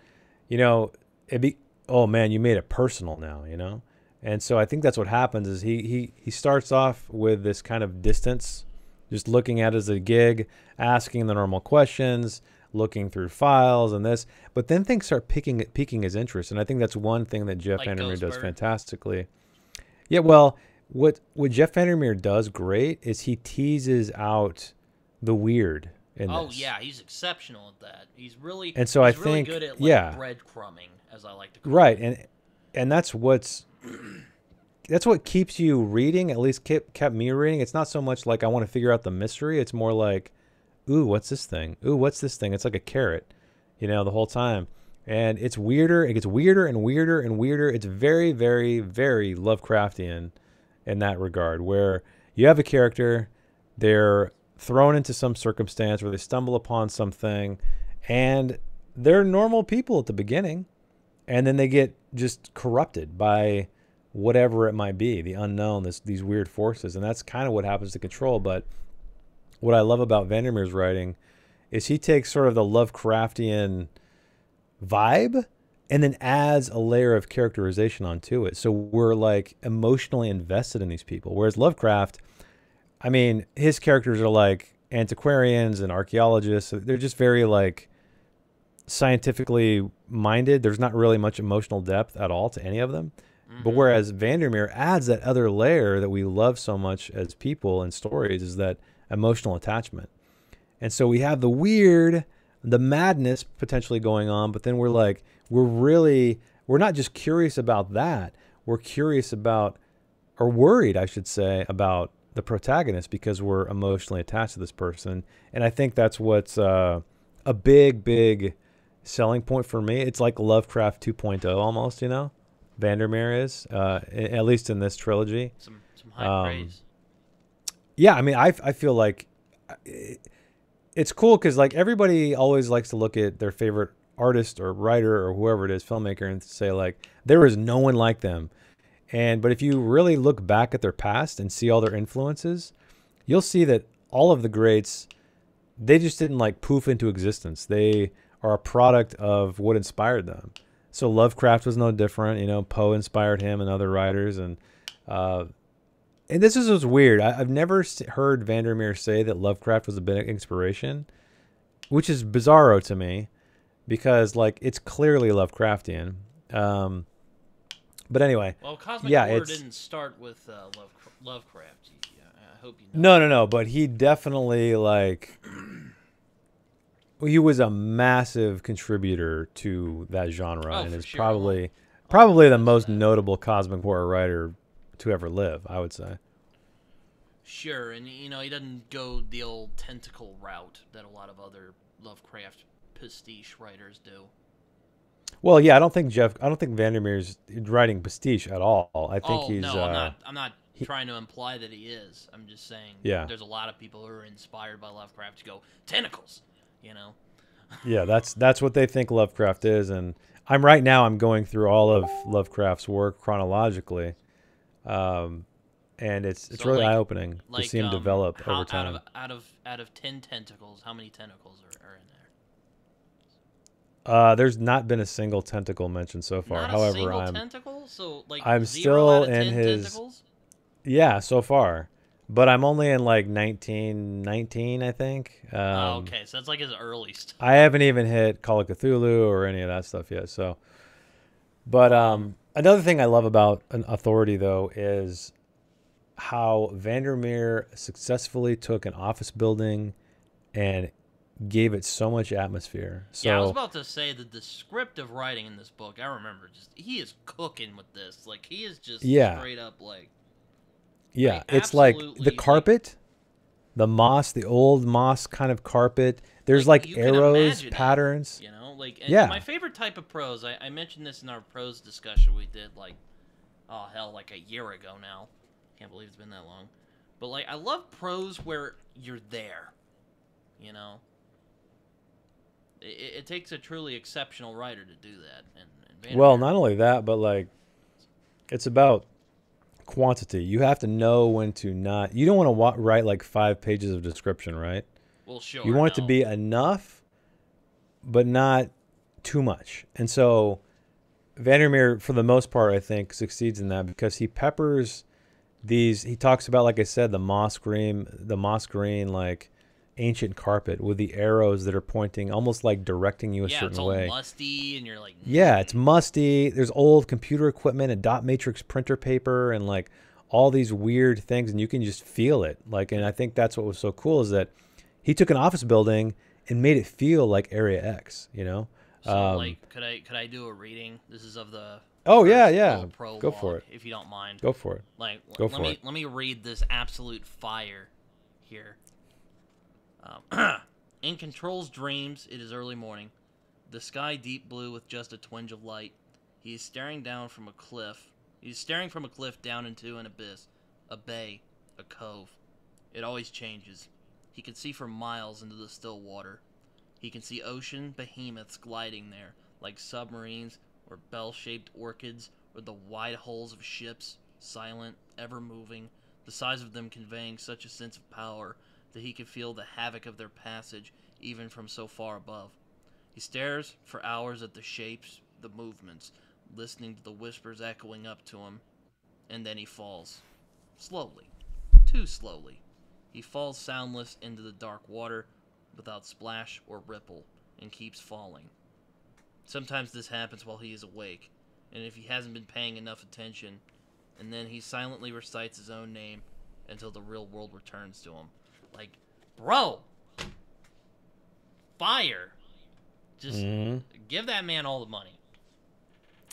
oh man, you made it personal now, And so I think that's what happens is he starts off with this kind of distance, just looking at it as a gig, asking the normal questions, looking through files and this, but then things start piquing his interest, and I think that's one thing that Jeff Like VanderMeer does Ghostbird. fantastically. Yeah, well, what Jeff VanderMeer does great is he teases out the weird in Oh this. yeah, he's exceptional at that. He's really And so he's I really think, good at yeah, breadcrumbing, as I like to call right, it. and that's what keeps you reading. At least kept me reading. It's not so much like I want to figure out the mystery. It's more like, ooh, what's this thing? Ooh, what's this thing? It's like a carrot, the whole time. And it's weirder. It gets weirder and weirder and weirder. It's very, very, very Lovecraftian in that regard, where you have a character, they're thrown into some circumstance where they stumble upon something, and they're normal people at the beginning, and then they get just corrupted by whatever it might be, the unknown, these weird forces. And that's kind of what happens to Control. But what I love about VanderMeer's writing is he takes sort of the Lovecraftian vibe and then adds a layer of characterization onto it. So we're like emotionally invested in these people. Whereas Lovecraft, I mean, his characters are like antiquarians and archaeologists. They're just very like scientifically minded. There's not really much emotional depth at all to any of them. But whereas VanderMeer adds that other layer that we love so much as people in stories, is that emotional attachment. And so we have the weird, the madness potentially going on, but then we're not just curious about that. We're curious about, or worried, I should say, about the protagonist, because we're emotionally attached to this person. And I think that's what's a big, big selling point for me. It's like Lovecraft 2.0 almost, VanderMeer is, at least in this trilogy. Some high praise. Yeah, I mean, I feel like it's cool because like everybody always likes to look at their favorite artist or writer or whoever it is, filmmaker, and say like there is no one like them. But if you really look back at their past and see all their influences, you'll see that all of the greats, they just didn't like poof into existence. They are a product of what inspired them. So Lovecraft was no different. Poe inspired him and other writers. And this is what's weird. I've never heard VanderMeer say that Lovecraft was a big inspiration, which is bizarro to me, because like it's clearly Lovecraftian. But anyway, Well, Cosmic Horror didn't start with Lovecraft. I hope you know. No. But he definitely he was a massive contributor to that genre, and is probably the most notable cosmic horror writer to ever live, I would say. Sure, and he doesn't go the old tentacle route that a lot of other Lovecraft pastiche writers do. Well, yeah, I don't think VanderMeer's writing pastiche at all. I think he's. No, I'm not trying to imply that he is. I'm just saying. Yeah. There's a lot of people who are inspired by Lovecraft to go tentacles. Yeah, that's what they think Lovecraft is, and I'm going through all of Lovecraft's work chronologically, and it's really eye-opening to see him develop over time. Out of 10 tentacles, how many tentacles are in there? There's not been a single tentacle mentioned so far. Not However, a single tentacle? So I'm 0 still out of in 10 his tentacles? Yeah, so far. But I'm only in like 19, I think. Okay, so that's like his early stuff. I haven't even hit Call of Cthulhu or any of that stuff yet. So, but another thing I love about an Authority though is how VanderMeer successfully took an office building and gave it so much atmosphere. So, yeah, I was about to say the descriptive writing in this book. I remember he is cooking with this. Like he is just straight up like. Yeah, it's like the carpet, the moss, the old moss kind of carpet. There's like arrows, patterns. And my favorite type of prose, I mentioned this in our prose discussion we did like a year ago now. Can't believe it's been that long. But like I love prose where you're there. It takes a truly exceptional writer to do that. And well, not only that, but like it's about quantity. You have to know when to not. You don't want to write like 5 pages of description, right? Well, sure. You want it to be enough, but not too much. And so VanderMeer, for the most part, I think succeeds in that because he peppers these. He talks about, like I said, the moss green, like ancient carpet with the arrows that are pointing, almost like directing you a certain it's all way. musty, and you're like, Yeah, it's musty. There's old computer equipment and dot matrix printer paper and like all these weird things, and you can just feel it. Like, and I think that's what was so cool is that he took an office building and made it feel like Area X, you know? So, like, could I do a reading? This is of the Oh, first yeah. little prologue, Go for it. if you don't mind. Go for it. Like, Go for it. Let me read this absolute fire here. In Control's dreams, it is early morning. The sky deep blue with just a twinge of light. He is staring down from a cliff. He is staring from a cliff down into an abyss, a bay, a cove. It always changes. He can see for miles into the still water. He can see ocean behemoths gliding there, like submarines or bell-shaped orchids, or the wide hulls of ships, silent, ever-moving, the size of them conveying such a sense of power that he can feel the havoc of their passage even from so far above. He stares for hours at the shapes, the movements, listening to the whispers echoing up to him, and then he falls. Slowly. Too slowly. He falls soundless into the dark water, without splash or ripple, and keeps falling. Sometimes this happens while he is awake, and if he hasn't been paying enough attention, and then he silently recites his own name until the real world returns to him. Like, bro! Fire! Just give that man all the money.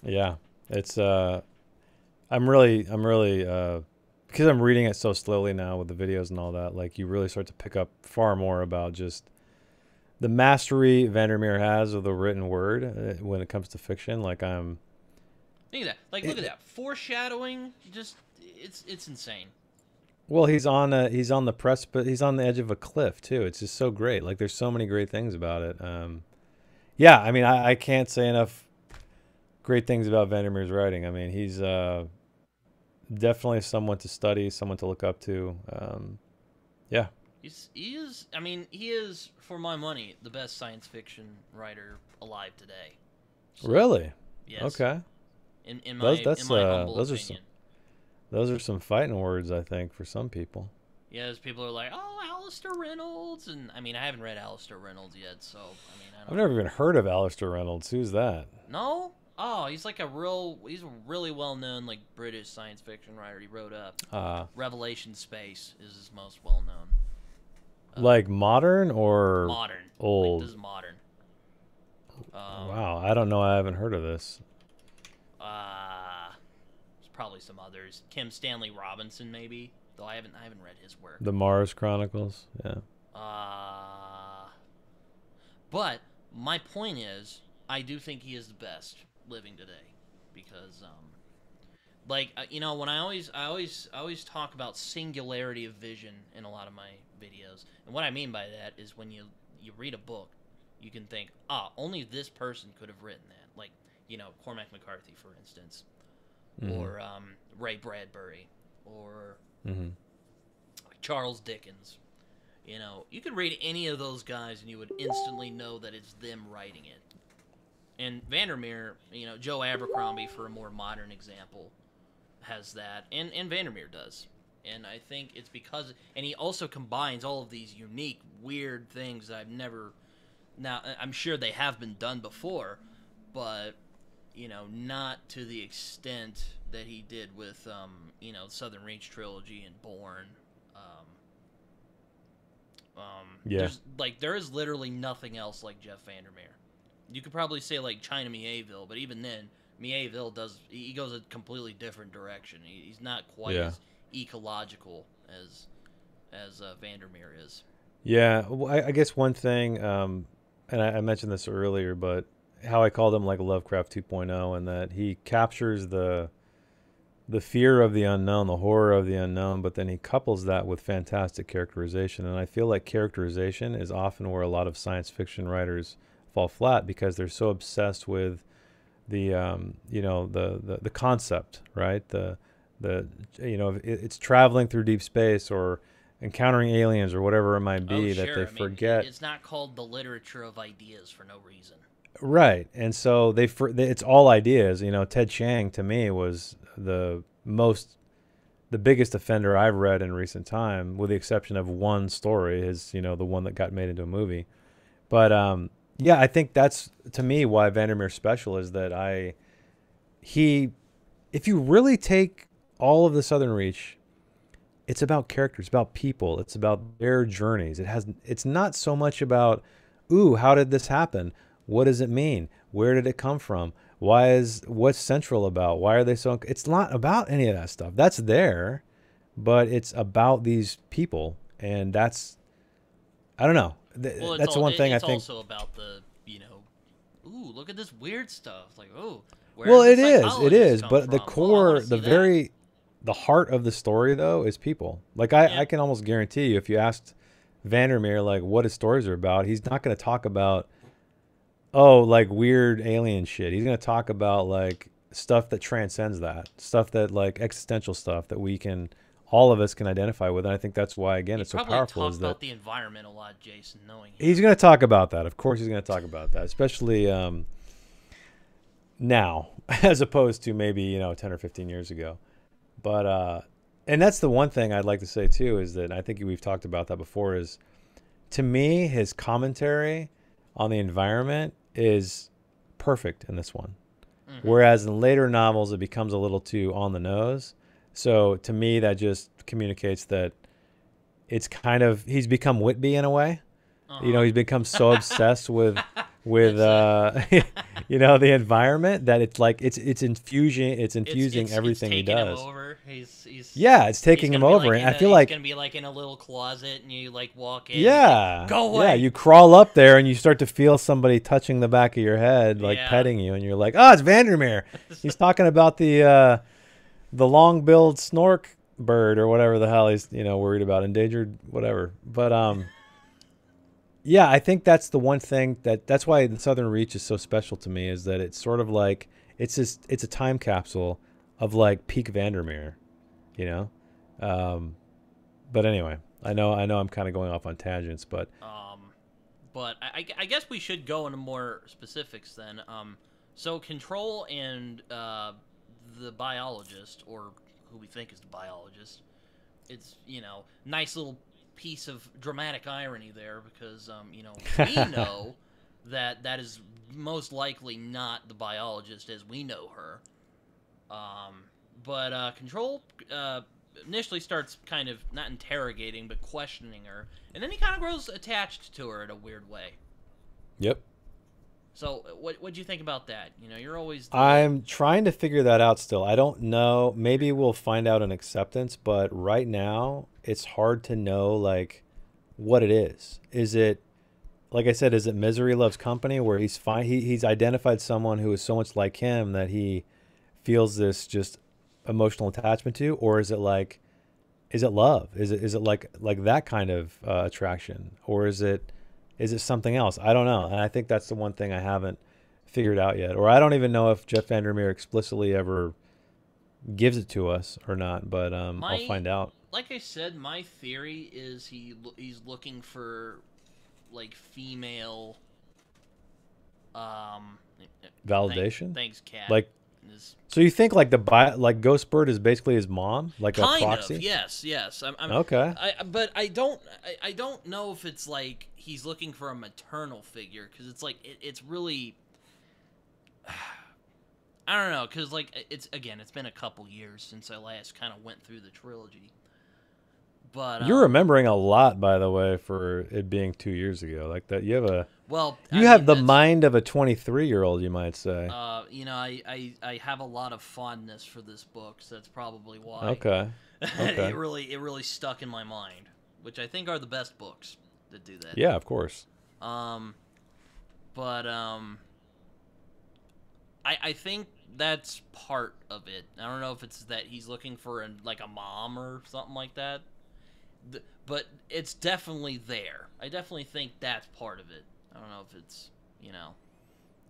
Yeah, it's I'm really because I'm reading it so slowly now with the videos and all that, like you really start to pick up far more about just the mastery VanderMeer has of the written word when it comes to fiction. Like I'm Think of that. Like, look at that. Foreshadowing, just it's insane. well, he's on the precipice, he's on the edge of a cliff too. It's just so great. Like there's so many great things about it. Yeah, I mean I can't say enough great things about VanderMeer's writing. I mean, he's definitely someone to study, someone to look up to. Yeah. He is, for my money, the best science fiction writer alive today. So, Really? yes. Okay. In my humble opinion. Those are some fighting words, I think, for some people. Yes, people are like, oh, Alistair Reynolds, and I mean, I haven't read Alistair Reynolds yet, so I mean, I've never even heard of Alistair Reynolds. Who's that? No? Oh, he's a really well-known, like, British science fiction writer. He wrote Revelation Space is his most well-known. Like modern or modern? Old? Like, this is modern. Wow, I don't know. I haven't heard of this. There's probably some others. Kim Stanley Robinson, maybe. Though I haven't read his work. The Mars Chronicles, yeah. But my point is, I do think he is the best living today, because when I always talk about singularity of vision in a lot of my videos, and what I mean by that is when you read a book, you can think, only this person could have written that, like Cormac McCarthy, for instance, or Ray Bradbury, or Charles Dickens. You could read any of those guys and you would instantly know that it's them writing it. And VanderMeer, Joe Abercrombie, for a more modern example, has that, and VanderMeer does. And I think it's because, and he also combines all of these unique, weird things that I've never, now, I'm sure they have been done before, but, not to the extent that he did with, Southern Reach trilogy and Bourne. Yeah. There is literally nothing else like Jeff VanderMeer. You could probably say like China Mieville, but even then, Mieville he goes a completely different direction. He's not quite as ecological as VanderMeer is. Yeah, well, I guess one thing, and I mentioned this earlier, but how I called him like Lovecraft 2.0, and that he captures the fear of the unknown, the horror of the unknown, but then he couples that with fantastic characterization. And I feel like characterization is often where a lot of science fiction writers fall flat, because they're so obsessed with the the concept, right? It's traveling through deep space or encountering aliens or whatever it might be, that they forget. It's not called the literature of ideas for no reason. Right. And so it's all ideas. Ted Chiang to me was the most the biggest offender I've read in recent time, with the exception of one story, is the one that got made into a movie. But yeah, I think that's to me why VanderMeer's special is that if you really take all of the Southern Reach, it's about characters, about people, it's about their journeys. It's not so much about, ooh, how did this happen? What does it mean? Where did it come from? What's central about? Why are they so? It's not about any of that stuff. That's there, but it's about these people, and that's, I don't know. Well, that's the one thing I think. It's also about the, ooh, look at this weird stuff. Like, oh, well, it is, but the core, the heart of the story though is people. Like I can almost guarantee you, if you asked VanderMeer like what his stories are about, he's not going to talk about, oh, like weird alien shit. He's going to talk about like stuff that transcends that, stuff that like existential stuff that all of us can identify with. And I think that's why, again, it's so powerful. Is that about the environment a lot, Jason, knowing him. He's going to talk about that. Of course he's going to talk about that, especially now, as opposed to maybe 10 or 15 years ago. But and that's the one thing I'd like to say too, is that I think we've talked about that before, is to me his commentary on the environment is perfect in this one. Mm-hmm. Whereas in later novels it becomes a little too on the nose. So to me that just communicates that it's kind of, he's become Whitby in a way. He's become so obsessed with the environment that it's like it's infusing everything he does. Him over. It's taking him over, and I feel like he's gonna be like in a little closet, and you like walk in. Yeah, go away. Yeah, you crawl up there, and you start to feel somebody touching the back of your head, like petting you, and you're like, oh, it's VanderMeer. He's talking about the long-billed snork bird or whatever the hell he's worried about, endangered whatever. But yeah, I think that's the one thing that's why the Southern Reach is so special to me, is that it's sort of like it's a time capsule of like peak VanderMeer, But anyway, I know I'm kind of going off on tangents, but I guess we should go into more specifics then. So Control and the biologist, or who we think is the biologist, it's nice little piece of dramatic irony there, because we know that is most likely not the biologist as we know her, but Control initially starts kind of not interrogating but questioning her, and then he kind of grows attached to her in a weird way. Yep. So what'd you think about that? You're always I'm trying to figure that out still. I don't know. Maybe we'll find out in acceptance, but right now it's hard to know like what it is. Is it, like I said, is it misery loves company, where he's he's identified someone who is so much like him that he feels this just emotional attachment to, or is it love? Is it like that kind of attraction, or is it something else? I don't know. And I think that's the one thing I haven't figured out yet. Or I don't even know if Jeff VanderMeer explicitly ever gives it to us or not, but I'll find out. Like I said, my theory is he's looking for like female validation. Thanks, Cat. Like, so you think like Ghost Bird is basically his mom, like a proxy? Kind of, yes. I'm okay. But I don't know if it's like he's looking for a maternal figure, because it's like it's really, I don't know, because like it's been a couple years since I last kind of went through the trilogy. But you're remembering a lot, by the way, for it being 2 years ago. Like that, you have the mind of a 23-year-old, you might say. I have a lot of fondness for this book, so that's probably why. Okay. It really stuck in my mind, which I think are the best books that do that. Yeah, of course. I think that's part of it. I don't know if it's that he's looking for a mom or something like that. But it's definitely there. I definitely think that's part of it. I don't know if it's,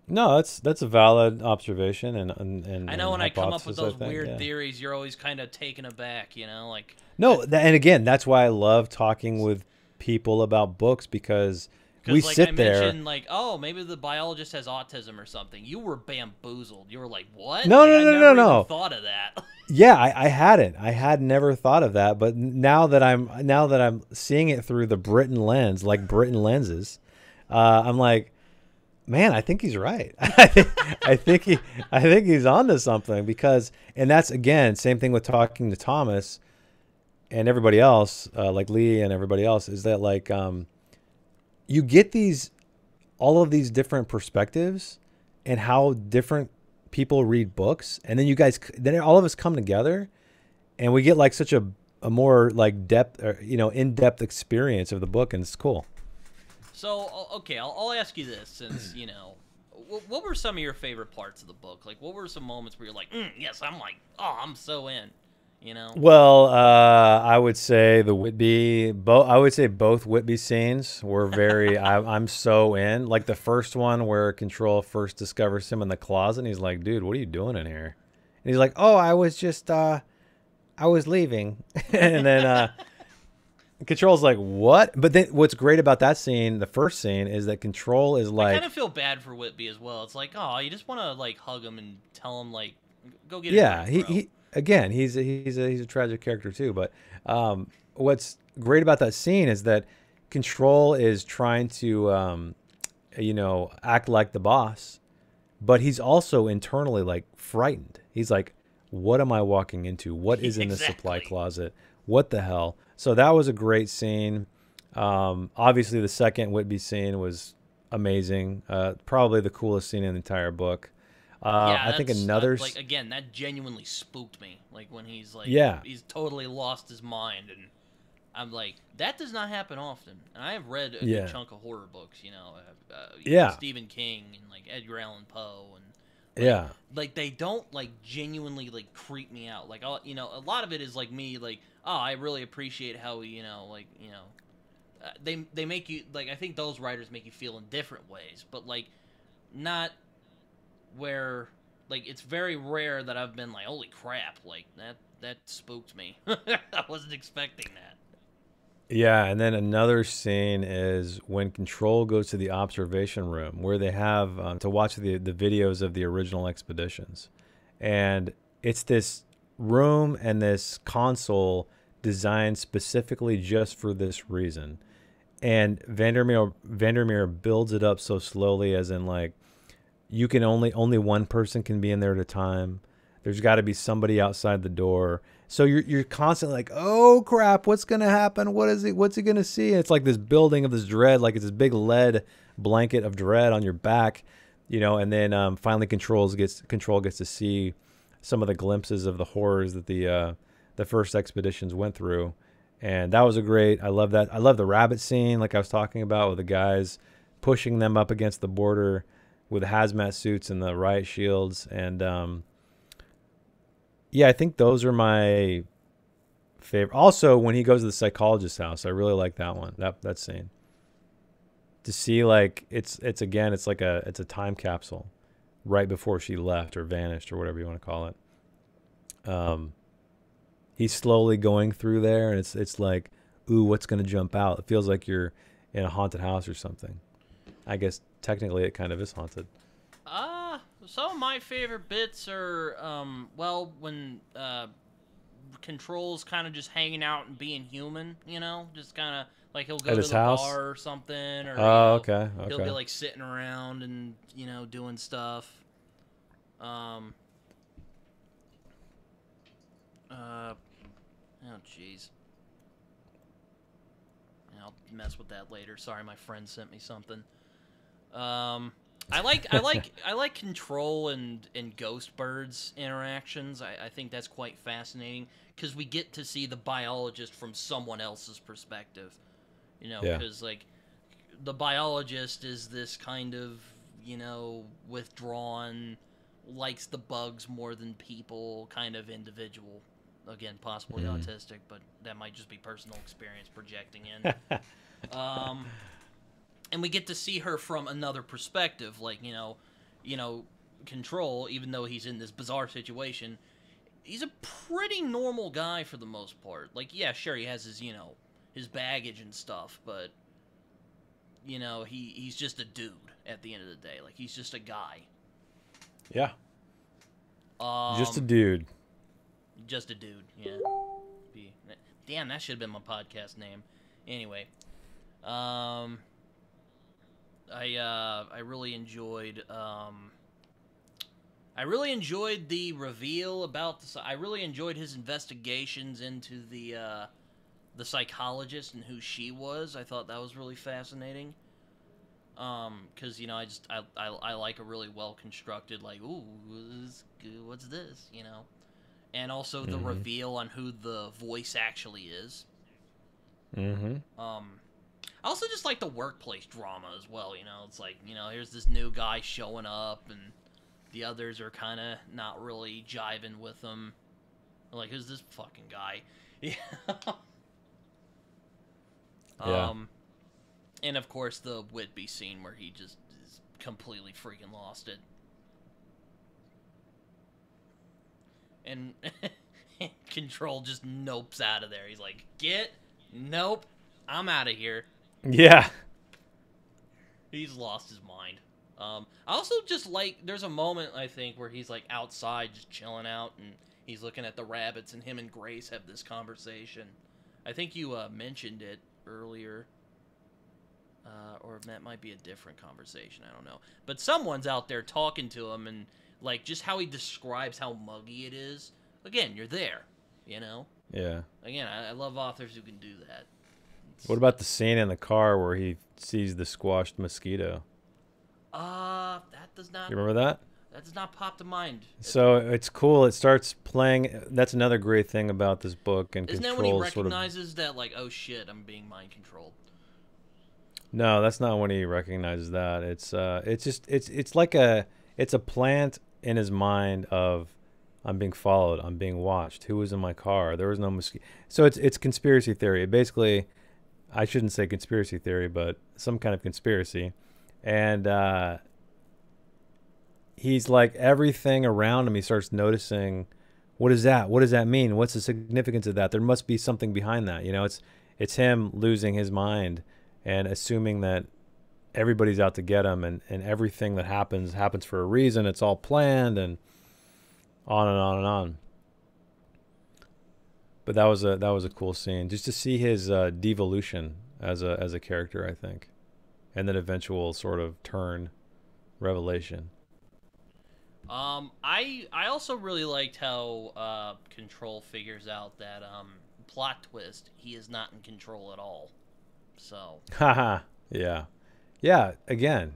No, that's a valid observation, and I know when I come up with those weird theories, you're always kind of taken aback, like. No, and again, that's why I love talking with people about books, because we Because, like, I sit there. mentioned, like, oh, maybe the biologist has autism or something. You were bamboozled. You were like, what? No, Like, no, I no, never no, even no. thought of that. Yeah, I hadn't. I had never thought of that, but now that I'm seeing it through the Britain lens, like Britain lenses, I'm like, man, I think he's right. I think he's onto something because, and that's again, same thing with talking to Thomas and everybody else, like Lee and everybody else, is that like, you get all of these different perspectives and how different people read books, and then all of us come together and we get like such a more like depth, or, in-depth experience of the book, and it's cool. So, okay, I'll ask you this, since, what were some of your favorite parts of the book? Like, what were some moments where you're like, yes, I'm like, oh, I'm so in, Well, I would say I would say both Whitby scenes were very, I'm so in. Like the first one where Control first discovers him in the closet, and he's like, dude, what are you doing in here? And he's like, oh, I was leaving. And then Control's like, what? But then what's great about that scene, the first scene, is that Control is like, I kind of feel bad for Whitby as well. It's like, oh, you just want to like hug him and tell him like, go get yeah, a drink, bro. he again, he's a tragic character too. But what's great about that scene is that Control is trying to act like the boss, but he's also internally like frightened. He's like, what am I walking into? What is in the supply closet? What the hell? So that was a great scene. Obviously, the second Whitby scene was amazing. Probably the coolest scene in the entire book. I think another like, again, that genuinely spooked me. Like when he's like, he's totally lost his mind, and I'm like, that does not happen often. And I have read a good chunk of horror books, Stephen King and like Edgar Allan Poe, and like they don't like genuinely like creep me out. Like a lot of it is like me like, oh, I really appreciate how they make you like, I think those writers make you feel in different ways, but like not where like it's very rare that I've been like, holy crap, like that spooked me. I wasn't expecting that. Yeah, and then another scene is when Control goes to the observation room where they have to watch the videos of the original expeditions. And it's this room and this console designed specifically just for this reason. And VanderMeer builds it up so slowly, as in like, you can only one person can be in there at a time. There's got to be somebody outside the door. So you're constantly like, oh crap, what's gonna happen? What's he gonna see? And it's like this building of this dread, like it's this big lead blanket of dread on your back, And then finally, Control gets to see some of the glimpses of the horrors that the first expeditions went through, and that was a great. I love that. I love the rabbit scene, like I was talking about, with the guys pushing them up against the border with hazmat suits and the riot shields, and I think those are my favorite. Also, when he goes to the psychologist's house, I really like that one. That scene. To see like it's like it's a time capsule, right before she left or vanished or whatever you want to call it. He's slowly going through there, and it's like, ooh, what's gonna jump out? It feels like you're in a haunted house or something. I guess technically it kind of is haunted. Some of my favorite bits are, when Control's kind of just hanging out and being human, just kind of like he'll go to the bar or something, or okay. He'll be like sitting around and doing stuff. Oh jeez. I'll mess with that later. Sorry, my friend sent me something. I like Control and Ghost Bird's interactions. I think that's quite fascinating because we get to see the biologist from someone else's perspective. Because like the biologist is this kind of withdrawn, likes the bugs more than people kind of individual. Again, possibly autistic, but that might just be personal experience projecting in. And we get to see her from another perspective, like, Control, even though he's in this bizarre situation, he's a pretty normal guy for the most part. Like, yeah, sure, he has his, his baggage and stuff, but, you know, he's just a dude at the end of the day. Like, he's just a guy. Yeah. Just a dude. Just a dude, yeah. Damn, that should have been my podcast name. Anyway, I really enjoyed the reveal about I really enjoyed his investigations into the psychologist and who she was. I thought that was really fascinating. Because, you know, I like a really well constructed, like, ooh, what's this, you know? And also the reveal on who the voice actually is. I also just like the workplace drama as well, you know? It's like, you know, here's this new guy showing up, and the others are kind of not really jiving with him. Like, who's this fucking guy? Yeah. And of course the Whitby scene where he just is completely freaking lost it. And Control just nopes out of there. He's like, nope, I'm out of here. Yeah. He's lost his mind. I also just like, there's a moment, I think, where he's like outside just chilling out, and he's looking at the rabbits, and him and Grace have this conversation. I think you mentioned it earlier. Or that might be a different conversation, I don't know. But someone's out there talking to him, and like just how he describes how muggy it is. Again, you're there, you know? Yeah. Again, I love authors who can do that. What about the scene in the car where he sees the squashed mosquito? That does not... You remember that? That does not pop to mind. So it's cool. It starts playing. That's another great thing about this book. And isn't that when he recognizes that, like, oh shit, I'm being mind controlled? No, that's not when he recognizes that. It's like it's a plant in his mind of, I'm being followed, I'm being watched. Who was in my car? There was no mosquito. So it's conspiracy theory. Basically, I shouldn't say conspiracy theory, but some kind of conspiracy. And he's like, everything around him, he starts noticing, what is that? What does that mean? What's the significance of that? There must be something behind that. You know, it's him losing his mind and assuming that everybody's out to get him, and everything that happens for a reason. It's all planned, and on and on and on. But that was a cool scene, just to see his devolution as a character, I think, and then eventual sort of turn, revelation. I also really liked how Control figures out that plot twist. He is not in control at all. So. Haha. Yeah. Again,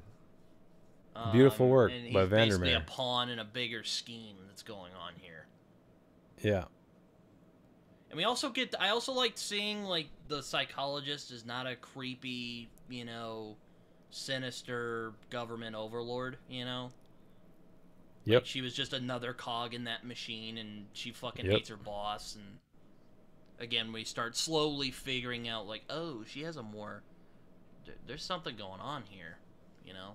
beautiful work by VanderMeer. He's basically a pawn in a bigger scheme that's going on here. Yeah. And we also I also liked seeing, like, the psychologist is not a creepy, you know, sinister government overlord, you know? Yep. Like, she was just another cog in that machine, and she fucking hates her boss, and again, we start slowly figuring out, like, oh, she has a more... There's something going on here, you know?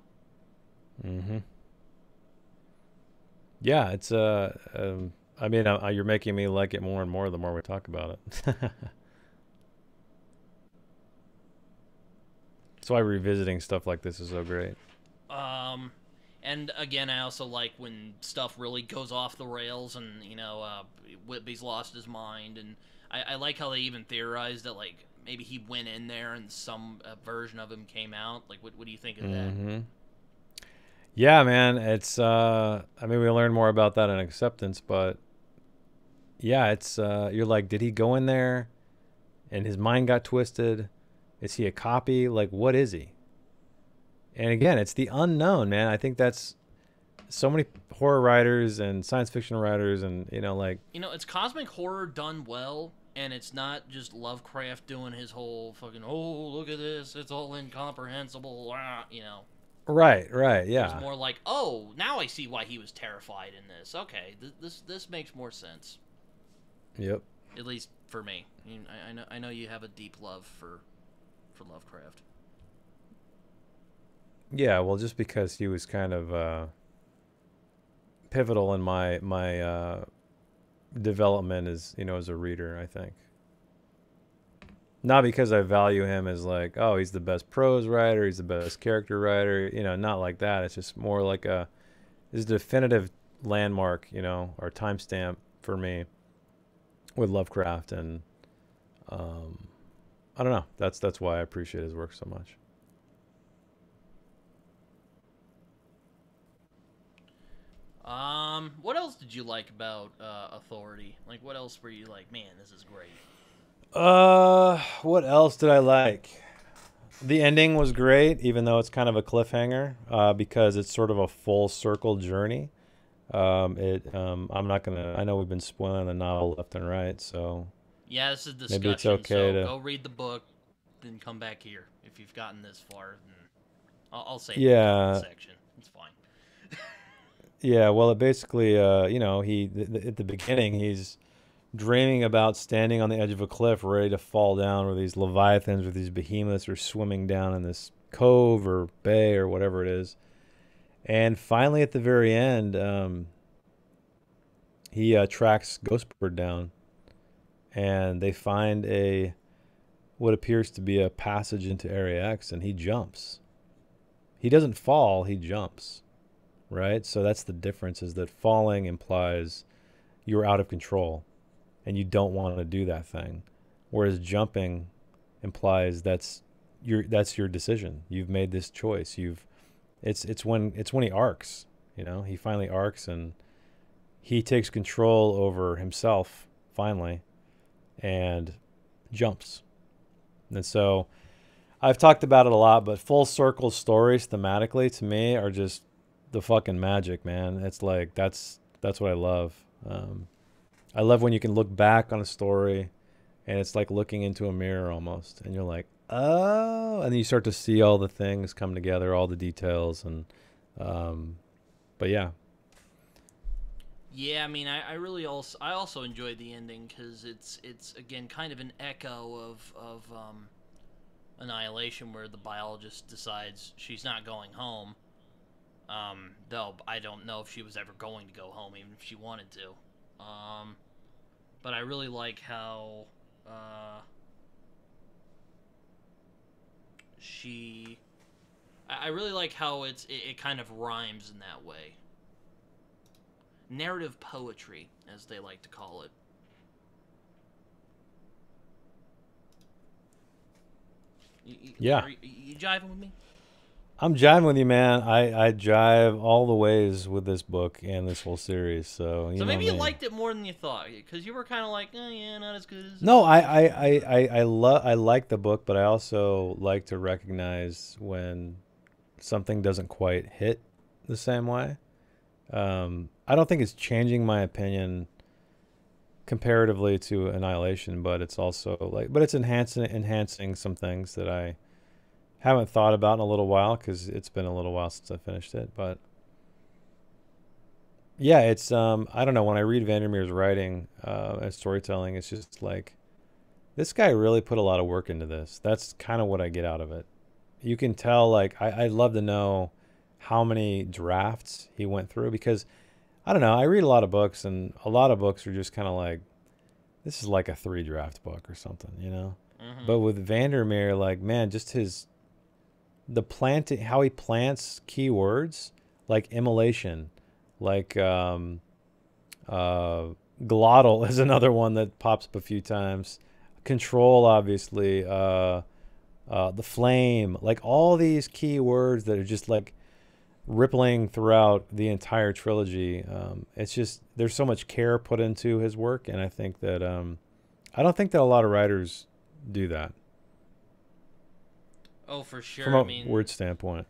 Mm-hmm. Yeah, it's... I mean, you're making me like it more and more the more we talk about it. That's why revisiting stuff like this is so great. And again, I also like when stuff really goes off the rails, and, you know, Whitby's lost his mind, and I like how they even theorized that, like, maybe he went in there and some version of him came out. Like, what do you think of that? Yeah, man, it's, I mean, we learn more about that in Acceptance, but yeah, it's, you're like, did he go in there and his mind got twisted? Is he a copy? Like, what is he? And again, it's the unknown, man. I think that's so many horror writers and science fiction writers, and, you know, like... You know, it's cosmic horror done well, and it's not just Lovecraft doing his whole fucking, oh, look at this, it's all incomprehensible, you know. Right, yeah. It's more like, oh, now I see why he was terrified in this. Okay, this makes more sense. Yep. At least for me. I know you have a deep love for Lovecraft. Yeah, well, just because he was kind of pivotal in my development as, you know, as a reader, I think. Not because I value him as like, oh, he's the best prose writer, he's the best character writer, not like that. It's just more like this definitive landmark, or timestamp for me with Lovecraft, and I don't know. That's why I appreciate his work so much. What else did you like about Authority? Like, what else were you like, man, this is great? What else did I like? The ending was great, even though it's kind of a cliffhanger, because it's sort of a full circle journey. I'm not gonna. I know we've been spoiling the novel left and right, so yeah, this is discussion. Maybe it's okay to go read the book, then come back here if you've gotten this far. Then I'll say yeah, section. It's fine. Yeah, well, it basically, at the beginning, he's dreaming about standing on the edge of a cliff, ready to fall down, where these leviathans or these behemoths are swimming down in this cove or bay or whatever it is. And finally, at the very end, he tracks Ghostbird down, and they find what appears to be a passage into Area X, and he jumps. He doesn't fall, he jumps. Right? So that's the difference, is that falling implies you're out of control and you don't want to do that thing. Whereas jumping implies that's your decision. You've made this choice. It's when he arcs, he finally arcs and he takes control over himself finally and jumps. And so I've talked about it a lot, but full circle stories thematically to me are just the fucking magic, man. It's like that's what I love. I love when you can look back on a story and it's like looking into a mirror almost, and you're like, oh, and then you start to see all the things come together, all the details, and but yeah. Yeah, I mean, I also enjoyed the ending because it's again kind of an echo of Annihilation, where the biologist decides she's not going home. Though I don't know if she was ever going to go home, even if she wanted to. But I really like how I really like how it kind of rhymes in that way. Narrative poetry, as they like to call it. Yeah. Are you jiving with me? I'm jiving with you, man. I jive all the ways with this book and this whole series. So maybe you liked it more than you thought, because you were kind of like, oh, yeah, not as good as. No, I like the book, but I also like to recognize when something doesn't quite hit the same way. I don't think it's changing my opinion comparatively to Annihilation, but it's also it's enhancing some things that I haven't thought about in a little while, because it's been a little while since I finished it. But yeah, it's I don't know, when I read VanderMeer's writing and storytelling, it's just like, this guy really put a lot of work into this. That's kind of what I get out of it. You can tell, like, I'd love to know how many drafts he went through, because I don't know, I read a lot of books, and a lot of books are just kind of like, this is like a 3-draft book or something, Mm-hmm. But with VanderMeer, like, man, just how he plants keywords like immolation, like glottal is another one that pops up a few times. Control, obviously, the flame, like all these keywords that are just like rippling throughout the entire trilogy. It's just, there's so much care put into his work, and I think that I don't think that a lot of writers do that. Oh, for sure. From a word standpoint.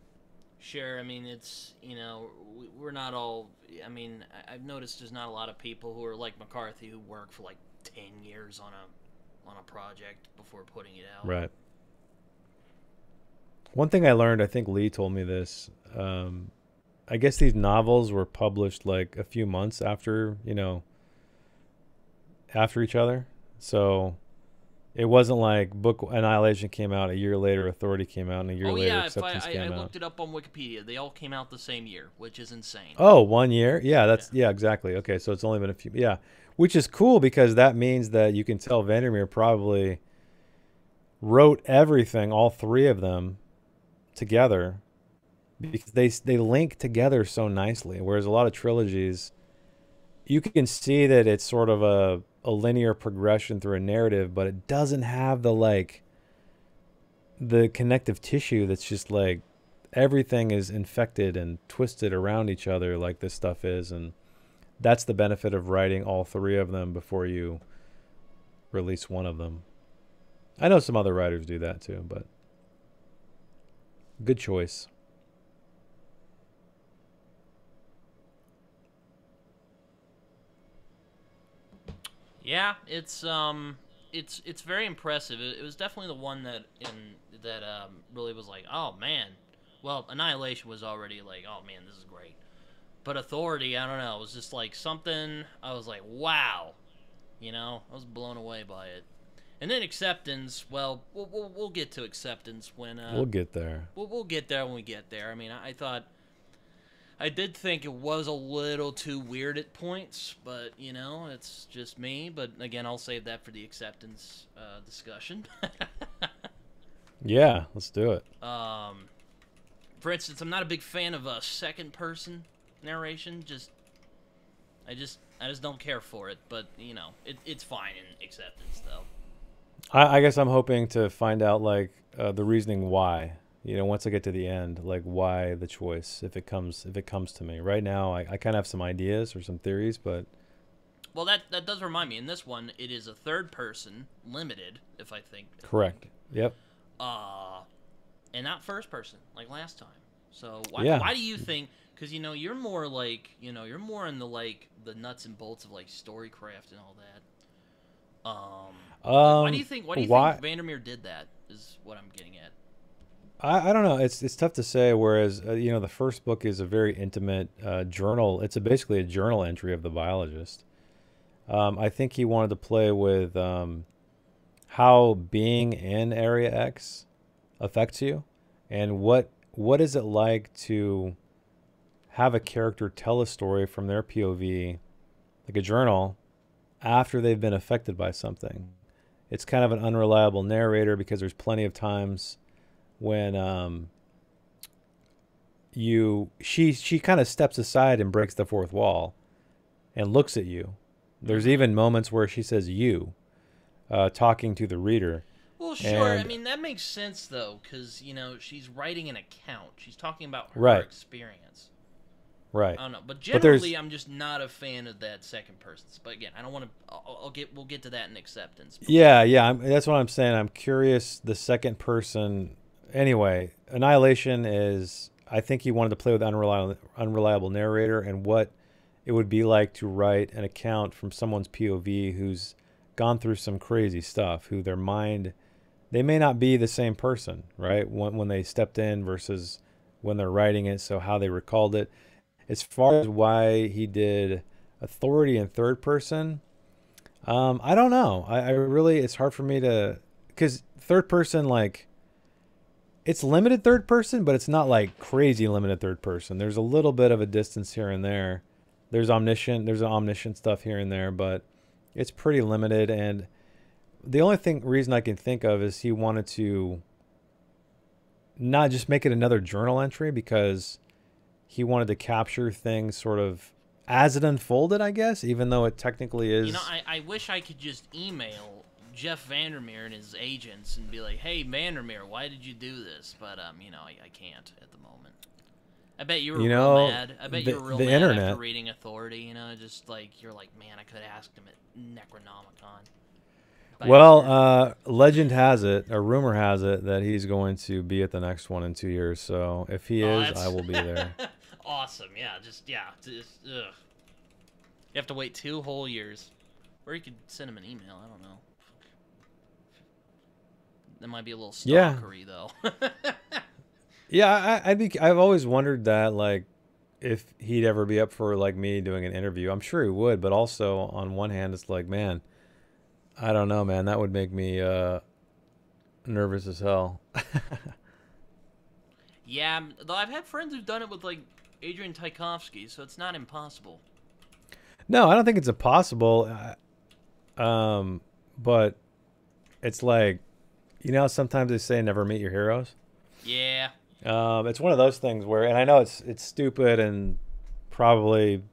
Sure. I mean, it's, we're not all. I mean, I've noticed there's not a lot of people who are like McCarthy, who work for like 10 years on a project before putting it out. Right. One thing I learned, I think Lee told me this. I guess these novels were published like a few months after each other. So it wasn't like book Annihilation came out a year later, Authority came out, and a year later Acceptance came out. I looked it up on Wikipedia. They all came out the same year, which is insane. Oh, 1 year? Yeah, yeah, exactly. Okay, so it's only been a few. Yeah, which is cool, because that means that you can tell VanderMeer probably wrote everything, all three of them, together because they link together so nicely. Whereas a lot of trilogies, you can see that it's sort of a linear progression through a narrative, but it doesn't have the connective tissue that's just like everything is infected and twisted around each other like this stuff is. And that's the benefit of writing all three of them before you release one of them. I know some other writers do that too, but good choice. Yeah, it's very impressive. It was definitely the one that really was like, oh man. Well, Annihilation was already like, oh man, this is great. But Authority, I don't know, it was just like something. I was like, wow, I was blown away by it. And then Acceptance. Well, we'll get to Acceptance when we'll get there. We'll get there when we get there. I mean, I did think it was a little too weird at points, but, it's just me. But, again, I'll save that for the Acceptance discussion. Yeah, let's do it. For instance, I'm not a big fan of second-person narration. I just don't care for it. But, it's fine in Acceptance, though. I guess I'm hoping to find out, like, the reasoning why. Once I get to the end, like why the choice, if it comes to me. Right now, I kind of have some ideas or some theories, but... Well, that does remind me. In this one, it is a third person, limited, if I think. Correct. Yep. And not first person, like last time. So why do you think... Because, you're more like, you're more in the, like, the nuts and bolts of, like, storycraft and all that. Why do you think VanderMeer did that, is what I'm getting at. I don't know. It's tough to say. Whereas the first book is a very intimate journal. It's basically a journal entry of the biologist. I think he wanted to play with how being in Area X affects you, and what is it like to have a character tell a story from their POV, like a journal, after they've been affected by something. It's kind of an unreliable narrator because there's plenty of times when she kind of steps aside and breaks the fourth wall and looks at you. There's even moments where she says you, talking to the reader. Well, sure. I mean, that makes sense, though, because, she's writing an account. She's talking about her experience. Right. I don't know. But generally, I'm just not a fan of that second person. But again, I don't want to... We'll get to that in Acceptance. Yeah. That's what I'm saying. I'm curious, the second person... Anyway, Annihilation is... I think he wanted to play with unreliable narrator and what it would be like to write an account from someone's POV who's gone through some crazy stuff, who their mind... They may not be the same person, right? When they stepped in versus when they're writing it, so how they recalled it. As far as why he did Authority in third person, I don't know. I really... It's hard for me to... Because third person, like... It's limited third person, but it's not like crazy limited third person. There's a little bit of a distance here and there. There's omniscient stuff here and there, but it's pretty limited. And the only reason I can think of is he wanted to not just make it another journal entry, because he wanted to capture things sort of as it unfolded, I guess, even though it technically is... I wish I could just email Jeff VanderMeer and his agents and be like, hey, VanderMeer, why did you do this? But, I can't at the moment. I bet you were real mad. I bet you were real mad after reading Authority, just like, you're like, man, I could have asked him at Necronomicon. Well, legend has it, or rumor has it, that he's going to be at the next one in 2 years. So if he is, I will be there. Awesome. Yeah, ugh. You have to wait 2 whole years. Or you could send him an email. I don't know. That might be a little stalkery, though. Yeah, I've always wondered that, like, if he'd ever be up for, like, me doing an interview. I'm sure he would, but also, on one hand, it's like, man, I don't know, man. That would make me nervous as hell. Yeah, though I've had friends who've done it with, like, Adrian Tchaikovsky, so it's not impossible. No, I don't think it's impossible. But it's like, You know, sometimes they say never meet your heroes. Yeah. It's one of those things where, and I know it's stupid and probably,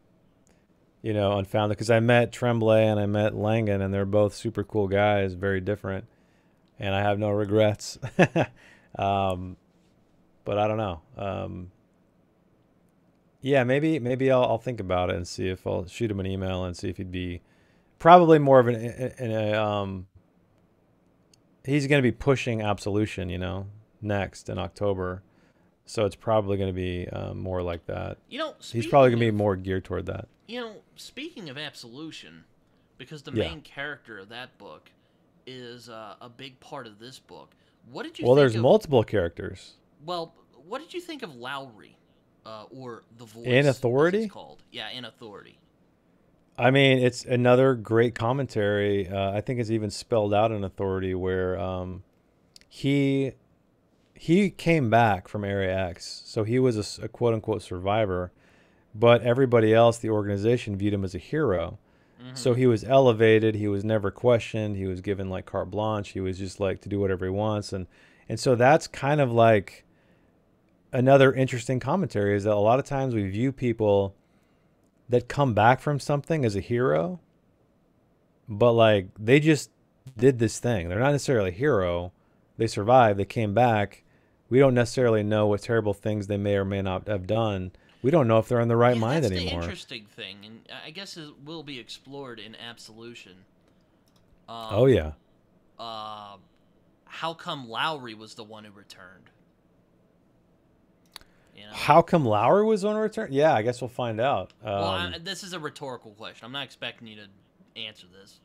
you know, unfounded, because I met Tremblay and I met Langan, and they're both super cool guys, very different, and I have no regrets. But I don't know. Yeah, maybe I'll think about it and see if I'll shoot him an email and see if he'd be probably more of he's going to be pushing Absolution, you know, next in October. So it's probably going to be more like that. You know, he's probably going to be more geared toward that. You know, speaking of Absolution, because the Yeah. main character of that book is a big part of this book. What did you? Well, think there's of, multiple characters. Well, what did you think of Lowry, or the voice? In as Authority? it's called. Yeah, In Authority. I mean, it's another great commentary. I think it's even spelled out in Authority, where he came back from Area X, so he was a quote unquote survivor, but everybody else, the organization, viewed him as a hero. Mm-hmm. So he was elevated. He was never questioned. He was given like carte blanche. He was just like to do whatever he wants, and so that's kind of like another interesting commentary, is that a lot of times we view people that come back from something as a hero, but like they just did this thing. They're not necessarily a hero. They survived. They came back. We don't necessarily know what terrible things they may or may not have done. We don't know if they're in the right mind anymore. That's the interesting thing, and I guess it will be explored in Absolution. Oh yeah. How come Lowry was the one who returned? You know? How come Lowry was on return? Yeah, I guess we'll find out. This is a rhetorical question. I'm not expecting you to answer this,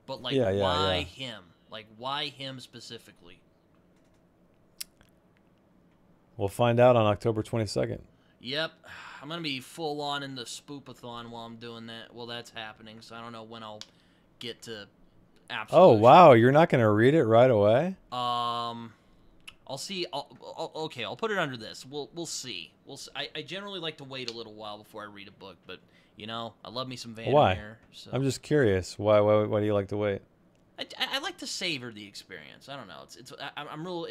but like, why him? Like, why him specifically? We'll find out on October 22nd. Yep, I'm gonna be full on in the spoopathon while I'm doing that. Well, that's happening, so I don't know when I'll get to Absolution. Oh wow, you're not gonna read it right away? I'll see. Okay, I'll put it under this. We'll see. I generally like to wait a little while before I read a book, but you know, I love me some VanderMeer. Why? So. I'm just curious. Why do you like to wait? I like to savor the experience. I don't know. I'm real.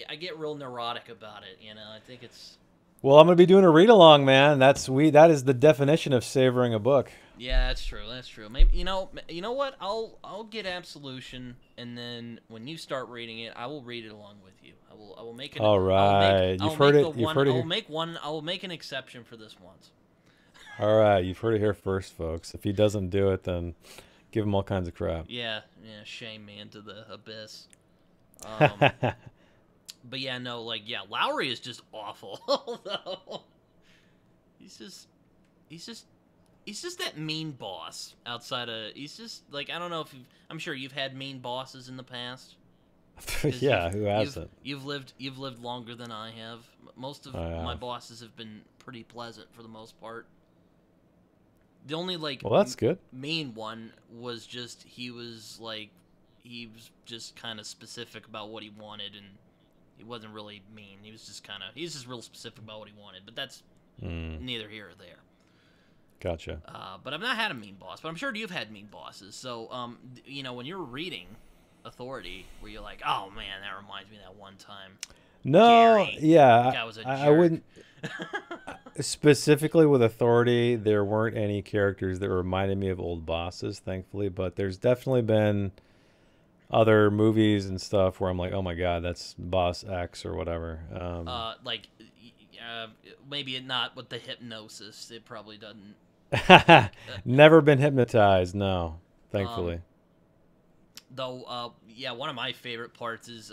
I get real neurotic about it. You know. I think it's. Well, I'm gonna be doing a read along, man. That is the definition of savoring a book. Yeah, that's true. That's true. Maybe you know what? I'll get Absolution, and then when you start reading it, I will read it along with you. I will make it. All right, you've heard it. I will make an exception for this once. All right, you've heard it here first, folks. If he doesn't do it, then give him all kinds of crap. Yeah, shame me into the abyss. But yeah, no, like, yeah, Lowry is just awful. Although he's just that mean boss outside of. He's just like, I don't know if I'm sure you've had mean bosses in the past. Yeah, who hasn't? You've lived longer than I have. Most of my bosses have been pretty pleasant for the most part. The only that's good. Mean one was just he was just kind of specific about what he wanted, and he wasn't really mean. He was just real specific about what he wanted. But that's neither here or there. Gotcha. But I've not had a mean boss. But I'm sure you've had mean bosses. So you know, when you're reading Authority, where you're like, oh man, that reminds me of that one time. No, Gary, yeah, that guy was a jerk. I wouldn't. Specifically with Authority, there weren't any characters that reminded me of old bosses, thankfully. But there's definitely been other movies and stuff where I'm like, oh my god, that's Boss X or whatever. Maybe not with the hypnosis. It probably doesn't. Never been hypnotized, no, thankfully. Though, yeah, one of my favorite parts is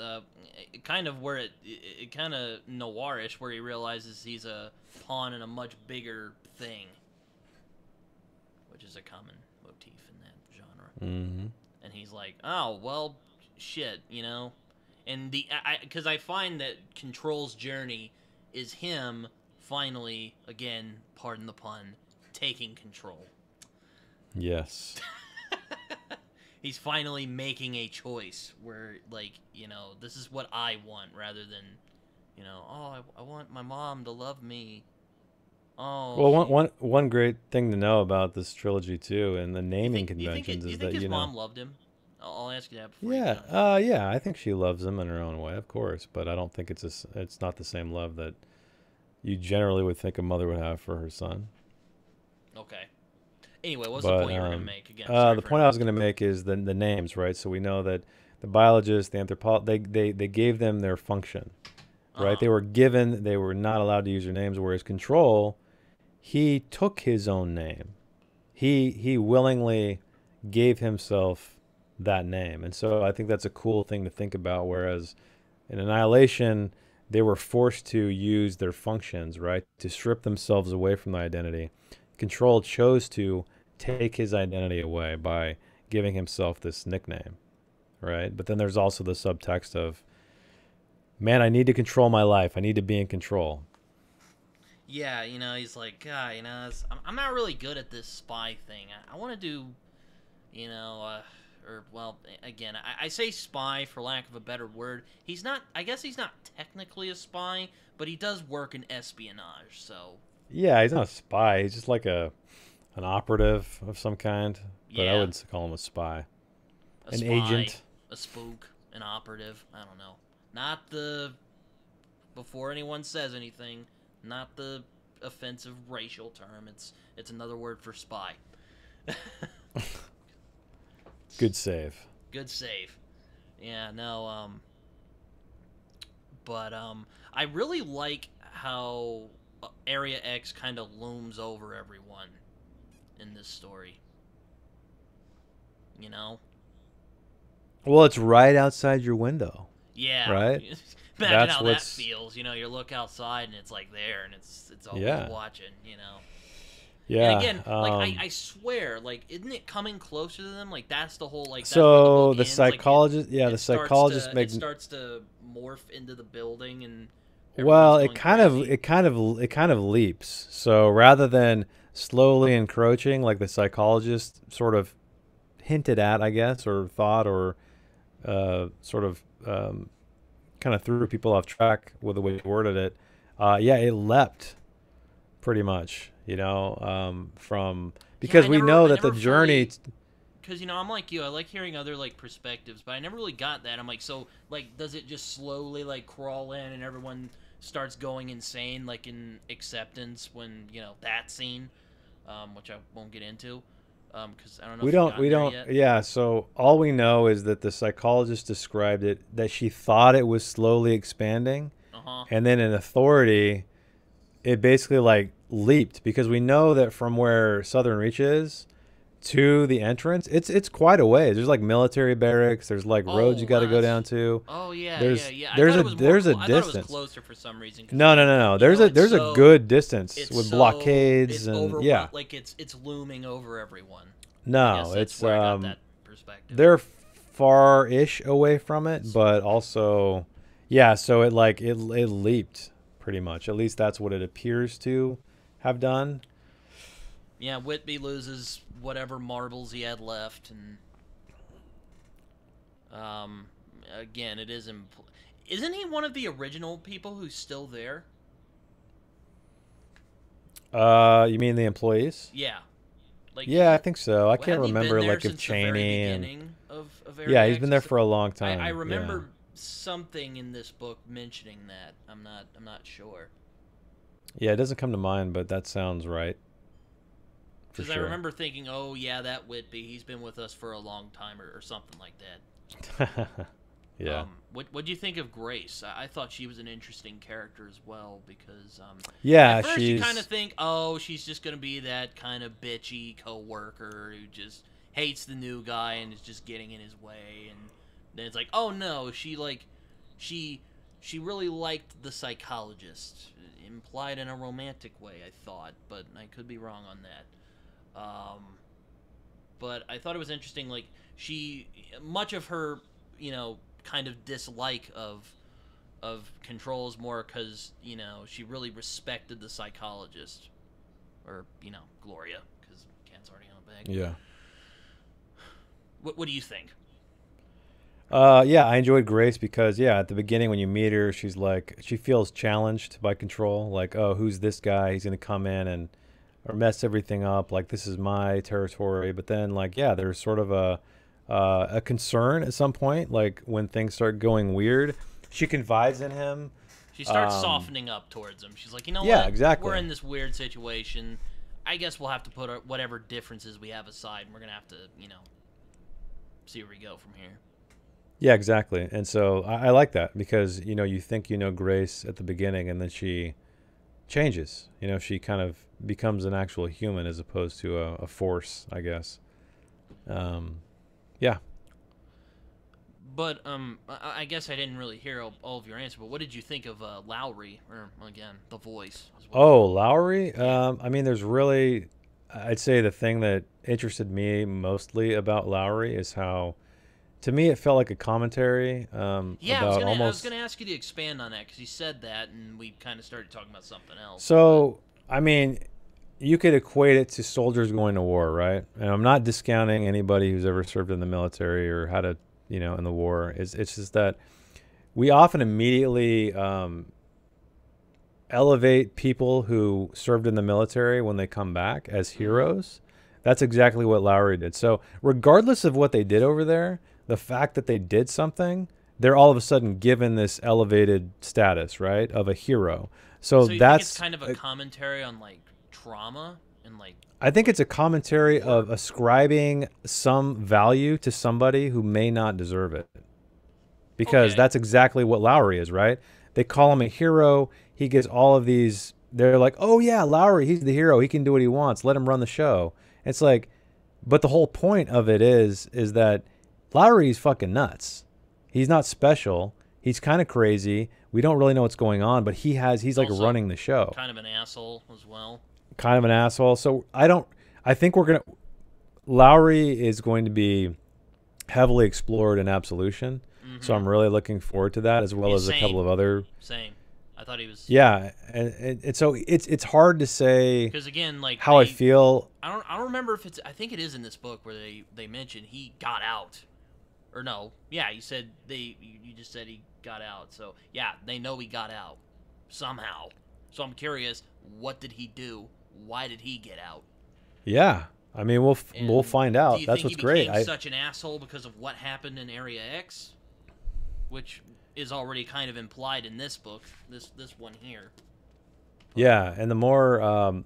kind of where it kind of noirish, where he realizes he's a pawn in a much bigger thing, which is a common motif in that genre. Mm-hmm. And he's like, oh, well, shit, you know? And because I find that Control's journey is him finally, again, pardon the pun, taking control. Yes. He's finally making a choice where, like, you know, this is what I want, rather than, you know, oh, I want my mom to love me. Oh. Well, one great thing to know about this trilogy too, and the naming conventions, you think his mom loved him? I'll ask you that before. Yeah, yeah. I think she loves him in her own way, of course, but I don't think it's not the same love that you generally would think a mother would have for her son. Okay. Anyway, what's the point you were going to make again? The point I was going to make is the names, right? So we know that the biologists, the anthropologists, they gave them their function, right? They were not allowed to use their names, whereas Control, he took his own name. He willingly gave himself that name. And so I think that's a cool thing to think about, whereas in Annihilation, they were forced to use their functions, right? To strip themselves away from the identity. Control chose to take his identity away by giving himself this nickname, right? But then there's also the subtext of, man, I need to control my life. I need to be in control. Yeah, he's like, God, I'm not really good at this spy thing. I want to do, again, I say spy for lack of a better word. I guess he's not technically a spy, but he does work in espionage, so. Yeah, he's not a spy. He's just like an operative of some kind. But I wouldn't call him a spy. An agent. A spook. An operative. I don't know. Before anyone says anything, not the offensive racial term. It's another word for spy. Good save. Good save. Yeah, no, but I really like how Area X kind of looms over everyone in this story. Well, it's right outside your window. Yeah. Right? Imagine how that feels. You look outside and it's like there and it's always watching, Yeah. And again, I swear, isn't it coming closer to them? That's the whole, that's so the psychologist, it starts to morph into the building and. Well, it kind of leaps. So rather than slowly encroaching, like the psychologist sort of hinted at, I guess, or thought, or kind of threw people off track with the way he worded it. It leapt pretty much, from because we know that the journey. Because I'm like you, I like hearing other perspectives, but I never really got that. I'm like, so does it just slowly crawl in and everyone starts going insane in Acceptance when that scene, which I won't get into, because I don't know. We don't. Yet. Yeah. So all we know is that the psychologist described it that she thought it was slowly expanding, and then in Authority, it basically leaped, because we know that from where Southern Reach is to the entrance, it's quite a ways. There's military barracks. There's roads you got to go down to. Oh yeah, there's a distance. I thought it was closer for some reason. No. There's a good distance with blockades and it's looming over everyone. No, it's where I got that perspective. They're far-ish away from it, but also so it leaped pretty much. At least that's what it appears to have done. Yeah, Whitby loses whatever marbles he had left, and again, it is. Isn't he one of the original people who's still there? You mean the employees? Yeah. I think so. I can't remember if Cheney and of he's been there for a long time. I remember something in this book mentioning that. I'm not sure. Yeah, it doesn't come to mind, but that sounds right. Because I remember thinking, oh, yeah, that Whitby, he's been with us for a long time or something like that. Yeah. What do you think of Grace? I thought she was an interesting character as well because at first you kind of think, oh, she's just going to be that kind of bitchy co-worker who just hates the new guy and is just getting in his way. And then it's like, oh, no, she really liked the psychologist. Implied in a romantic way, I thought, but I could be wrong on that. But I thought it was interesting, much of her, kind of dislike of Control is more because, she really respected the psychologist. Or, Gloria, because Ken's already on the bag. Yeah. What do you think? I enjoyed Grace because, at the beginning when you meet her, she's she feels challenged by Control. Oh, who's this guy? He's going to come in or mess everything up. This is my territory. But then, there's sort of a a concern at some point, like when things start going weird. She confides in him. She starts softening up towards him. She's like, you know what? Yeah, exactly. We're in this weird situation. I guess we'll have to put whatever differences we have aside, and we're going to have to, see where we go from here. Yeah, exactly. And so I like that because, you think Grace at the beginning, and then she changes. She kind of becomes an actual human as opposed to a force, I guess. Yeah. But I guess I didn't really hear all of your answer. But what did you think of Lowry, or again, the voice? Oh, Lowry. There's really, I'd say the thing that interested me mostly about Lowry is how, to me, it felt like a commentary. Yeah, I was gonna ask you to expand on that because you said that, and we kind of started talking about something else. So, you could equate it to soldiers going to war, right? And I'm not discounting anybody who's ever served in the military or had a in the war. It's just that we often immediately elevate people who served in the military when they come back as heroes. That's exactly what Lowry did. So regardless of what they did over there, the fact that they did something, they're all of a sudden given this elevated status, right, of a hero. So you that's think it's kind of a commentary on like trauma and like. I think it's a commentary of ascribing some value to somebody who may not deserve it. Because that's exactly what Lowry is, right? They call him a hero. He gets all of these. They're like, oh, yeah, Lowry, he's the hero. He can do what he wants. Let him run the show. It's like, but the whole point of it is that Lowry's fucking nuts. He's not special. He's kind of crazy. We don't really know what's going on, but he's like running the show. Kind of an asshole as well. Kind of an asshole. So I think Lowry is going to be heavily explored in Absolution. Mm-hmm. So I'm really looking forward to that, as well as a couple of other. Same. I thought he was. Yeah. And so it's hard to say. Because again, like how I feel. I don't remember if I think it is in this book where they mentioned he got out. Or no. Yeah, you said you just said he got out. So yeah, they know he got out. Somehow. So I'm curious, what did he do? Why did he get out? Yeah, we'll find out. That's what's great. Do you think he became such an asshole because of what happened in Area X, which is already kind of implied in this book, this one here? Yeah, and the more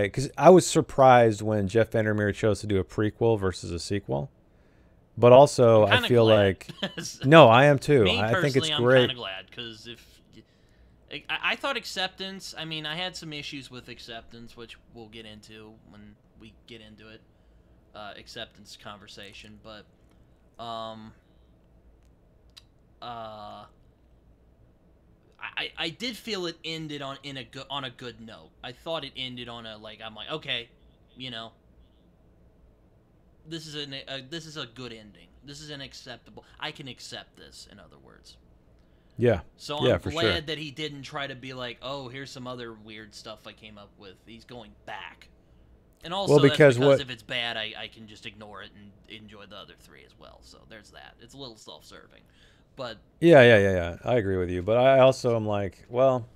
because I was surprised when Jeff VanderMeer chose to do a prequel versus a sequel, but also I feel like no, I am too. I think it's great. I'm kind of glad because I thought Acceptance, I had some issues with Acceptance, which we'll get into when we get into it, Acceptance conversation, but, I did feel it ended on a good note. I thought it ended on I'm like, okay, this is a good ending. This is an acceptable, I can accept this, in other words. Yeah. So I'm glad that he didn't try to be like, oh, here's some other weird stuff I came up with. He's going back. And also because if it's bad, I can just ignore it and enjoy the other three as well. So there's that. It's a little self-serving. But yeah. I agree with you. But I also am like, well,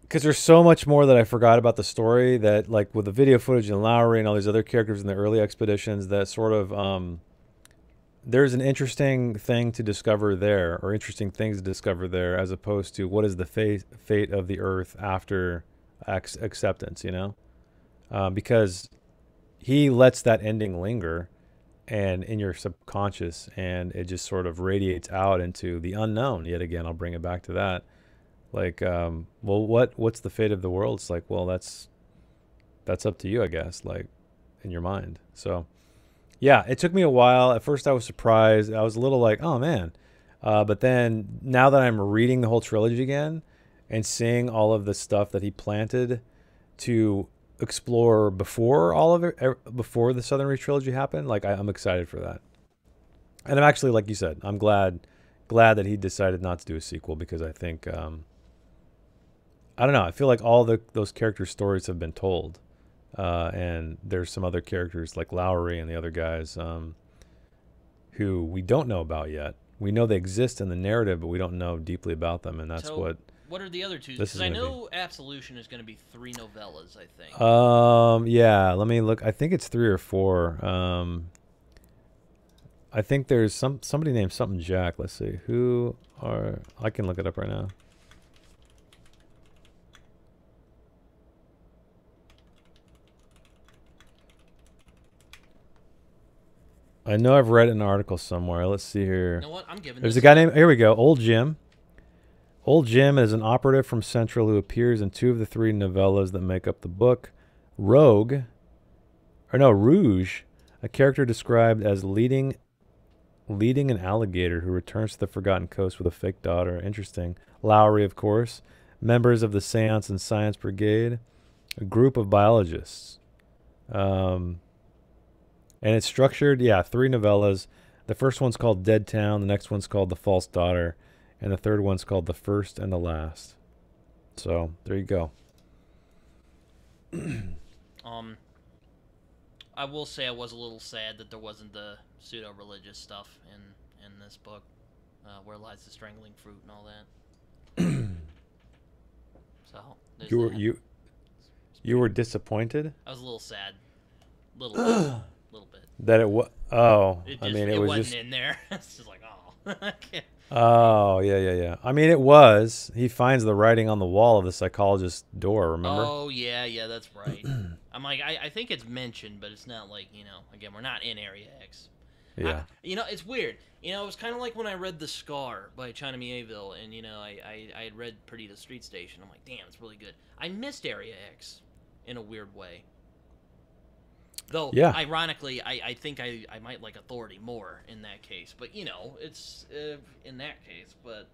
because there's so much more that I forgot about the story that, like, with the video footage and Lowry and all these other characters in the early expeditions, that sort of there's an interesting thing to discover there, or interesting things to discover there, as opposed to what is the fate of the Earth after acceptance, because he lets that ending linger and in your subconscious, and it just sort of radiates out into the unknown. Yet again, I'll bring it back to that. Like, well, what's the fate of the world? It's like, well, that's up to you, I guess, like, in your mind. So yeah, it took me a while. At first I was surprised. I was a little like, oh man. But then now that I'm reading the whole trilogy again and seeing all of the stuff that he planted to explore before all of it, before the Southern Reach trilogy happened, like, I'm excited for that. And I'm actually, like you said, I'm glad that he decided not to do a sequel, because I think, I don't know, I feel like all those character stories have been told. And there's some other characters like Lowry and the other guys who we don't know about yet. We know they exist in the narrative, but we don't know deeply about them, and that's what What are the other two? This is Because I gonna know Absolution is going to be 3 novellas, I think. Yeah, let me look. I think it's 3 or 4. I think there's somebody named something Jack. Let's see. I can look it up right now. I know I've read an article somewhere. Let's see here. You know what? I'm giving There's a guy named, here we go, Old Jim. Old Jim is an operative from Central who appears in 2 of the 3 novellas that make up the book. Rouge, a character described as leading an alligator who returns to the Forgotten Coast with a fake daughter. Interesting. Lowry, of course. Members of the Seance and Science Brigade. A group of biologists. And it's structured, 3 novellas. The first one's called Dead Town. The next one's called The False Daughter. And the third one's called The First and the Last. So, there you go. I will say I was a little sad that there wasn't the pseudo-religious stuff in this book. Where lies the strangling fruit and all that. So, you were disappointed? I was a little sad. Little bit. That it was. Oh, It was wasn't just in there. It's just like, oh. Oh, yeah. I mean, it was. He finds the writing on the wall of the psychologist's door, remember? Oh, yeah, that's right. I'm like, I think it's mentioned, but it's not like, again, we're not in Area X. Yeah. It's weird. It was kind of like when I read The Scar by China Mieville, and, I had read Perdita Street Station. I'm like, damn, it's really good. I missed Area X in a weird way. Though, ironically, I think I might like Authority more in that case. But, it's in that case. But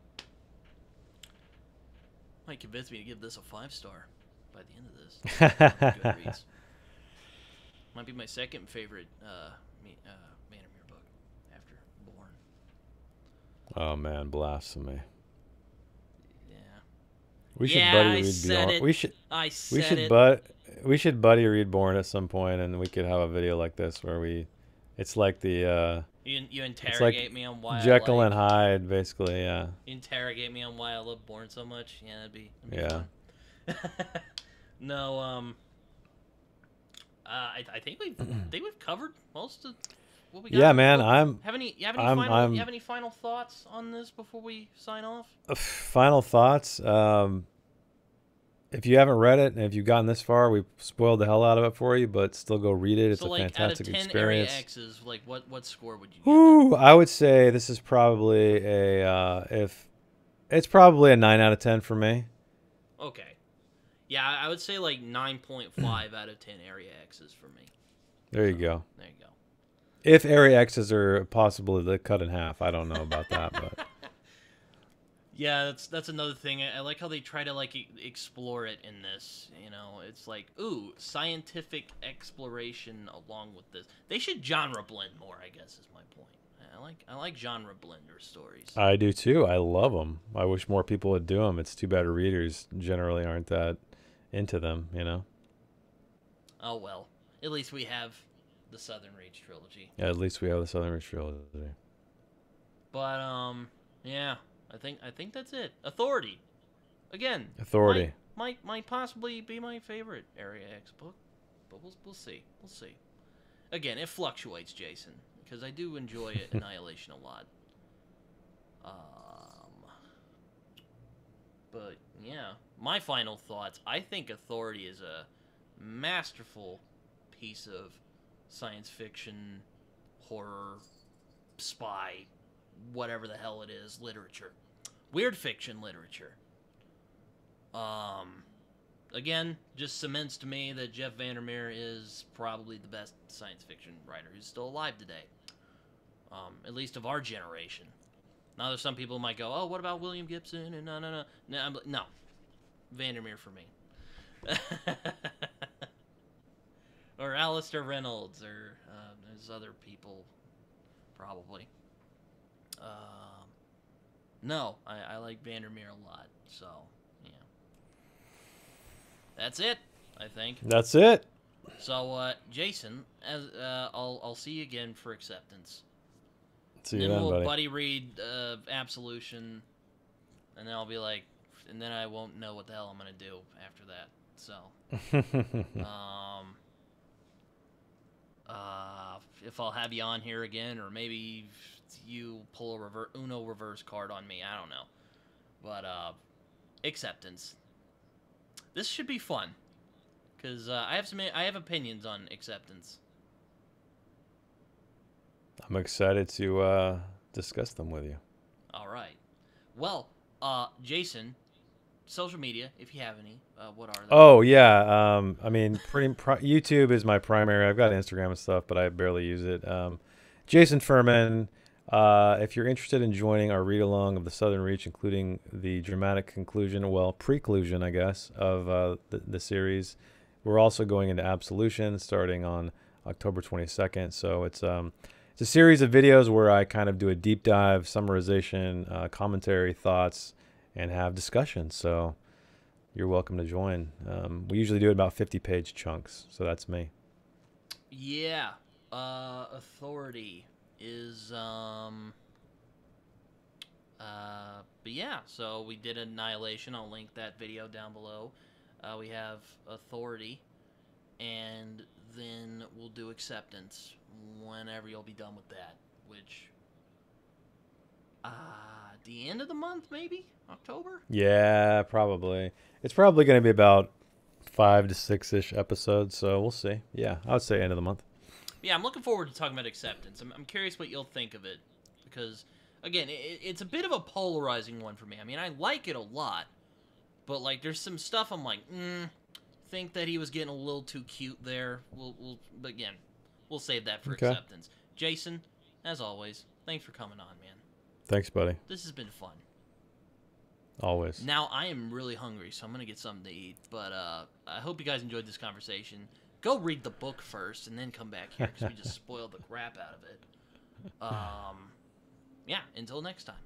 might convince me to give this a 5-star by the end of this. Goodreads. Might be my second favorite VanderMeer book after Born. Oh, man, blasphemy. Yeah. We should buddy read Born. We should buddy read Born at some point, and we could have a video like this where it's like the you interrogate me on why Jekyll and Hyde, basically. Yeah. You interrogate me on why I love Born so much. Yeah, that'd be fun. No, I think we've covered most of what we got. Yeah, man. You have any final thoughts on this before we sign off? Final thoughts. If you haven't read it, and if you've gotten this far, we've spoiled the hell out of it for you, but still go read it. It's a fantastic experience. Out of 10 Area X's, what score would you give it? I would say this is probably it's probably a 9 out of 10 for me. Okay. Yeah, I would say like 9.5 out of 10 Area X's for me. There you go. There you go. If Area X's are possibly cut in half, I don't know about that, but... Yeah, that's another thing. I like how they try to explore it in this. It's like, ooh, scientific exploration along with this. They should genre blend more, I guess, is my point. I like genre blender stories. I do too. I love them. I wish more people would do them. It's too bad readers generally aren't that into them. Oh well, at least we have the Southern Reach trilogy. Yeah, at least we have the Southern Reach trilogy. But yeah. I think that's it. Authority. Again. Authority. Might possibly be my favorite Area X book, but we'll see. We'll see. Again, it fluctuates, Jason, because I do enjoy Annihilation a lot. But yeah, my final thoughts. I think Authority is a masterful piece of science fiction, horror, spy, whatever the hell it is, literature. Weird fiction literature. Again, just cements to me that Jeff VanderMeer is probably the best science fiction writer who's still alive today. At least of our generation. Now there's some people who might go, oh, what about William Gibson? And no. VanderMeer for me. Or Alistair Reynolds, or there's other people, probably. No, I like VanderMeer a lot, so, yeah. That's it, I think. That's it. So, Jason, I'll see you again for Acceptance. See you then, buddy. Then we'll buddy read Absolution, and then I'll be like, and then I won't know what the hell I'm gonna do after that. So, if I'll have you on here again, or maybe you pull a Uno reverse card on me, I don't know. But acceptance. This should be fun, because I have opinions on acceptance. I'm excited to discuss them with you. All right. Well, Jason, social media, if you have any, what are they? Oh yeah, I mean, YouTube is my primary. I've got Instagram and stuff, but I barely use it. Jason Fuhrman. If you're interested in joining our read along of the Southern Reach, including the dramatic conclusion, preclusion, I guess, of the series, we're also going into Absolution starting on October 22nd. So it's a series of videos where I kind of do a deep dive, summarization, commentary, thoughts, and have discussions. So you're welcome to join. We usually do it about 50-page chunks. So that's me. Yeah. Authority is, but yeah, so we did Annihilation. I'll link that video down below. We have Authority, and then we'll do Acceptance whenever you'll be done with that, which, the end of the month, maybe? October? Yeah, probably. It's probably going to be about 5 to 6-ish episodes, so we'll see. Yeah, I would say end of the month. Yeah, I'm looking forward to talking about Acceptance. I'm curious what you'll think of it, because, again, it's a bit of a polarizing one for me. I mean, I like it a lot, but, like, there's some stuff I'm like, think that he was getting a little too cute there. But again, we'll save that for Acceptance. Jason, as always, thanks for coming on, man. Thanks, buddy. This has been fun. Always. Now, I am really hungry, so I'm going to get something to eat, but I hope you guys enjoyed this conversation. Go read the book first, and then come back here, because we just spoiled the crap out of it. Yeah, until next time.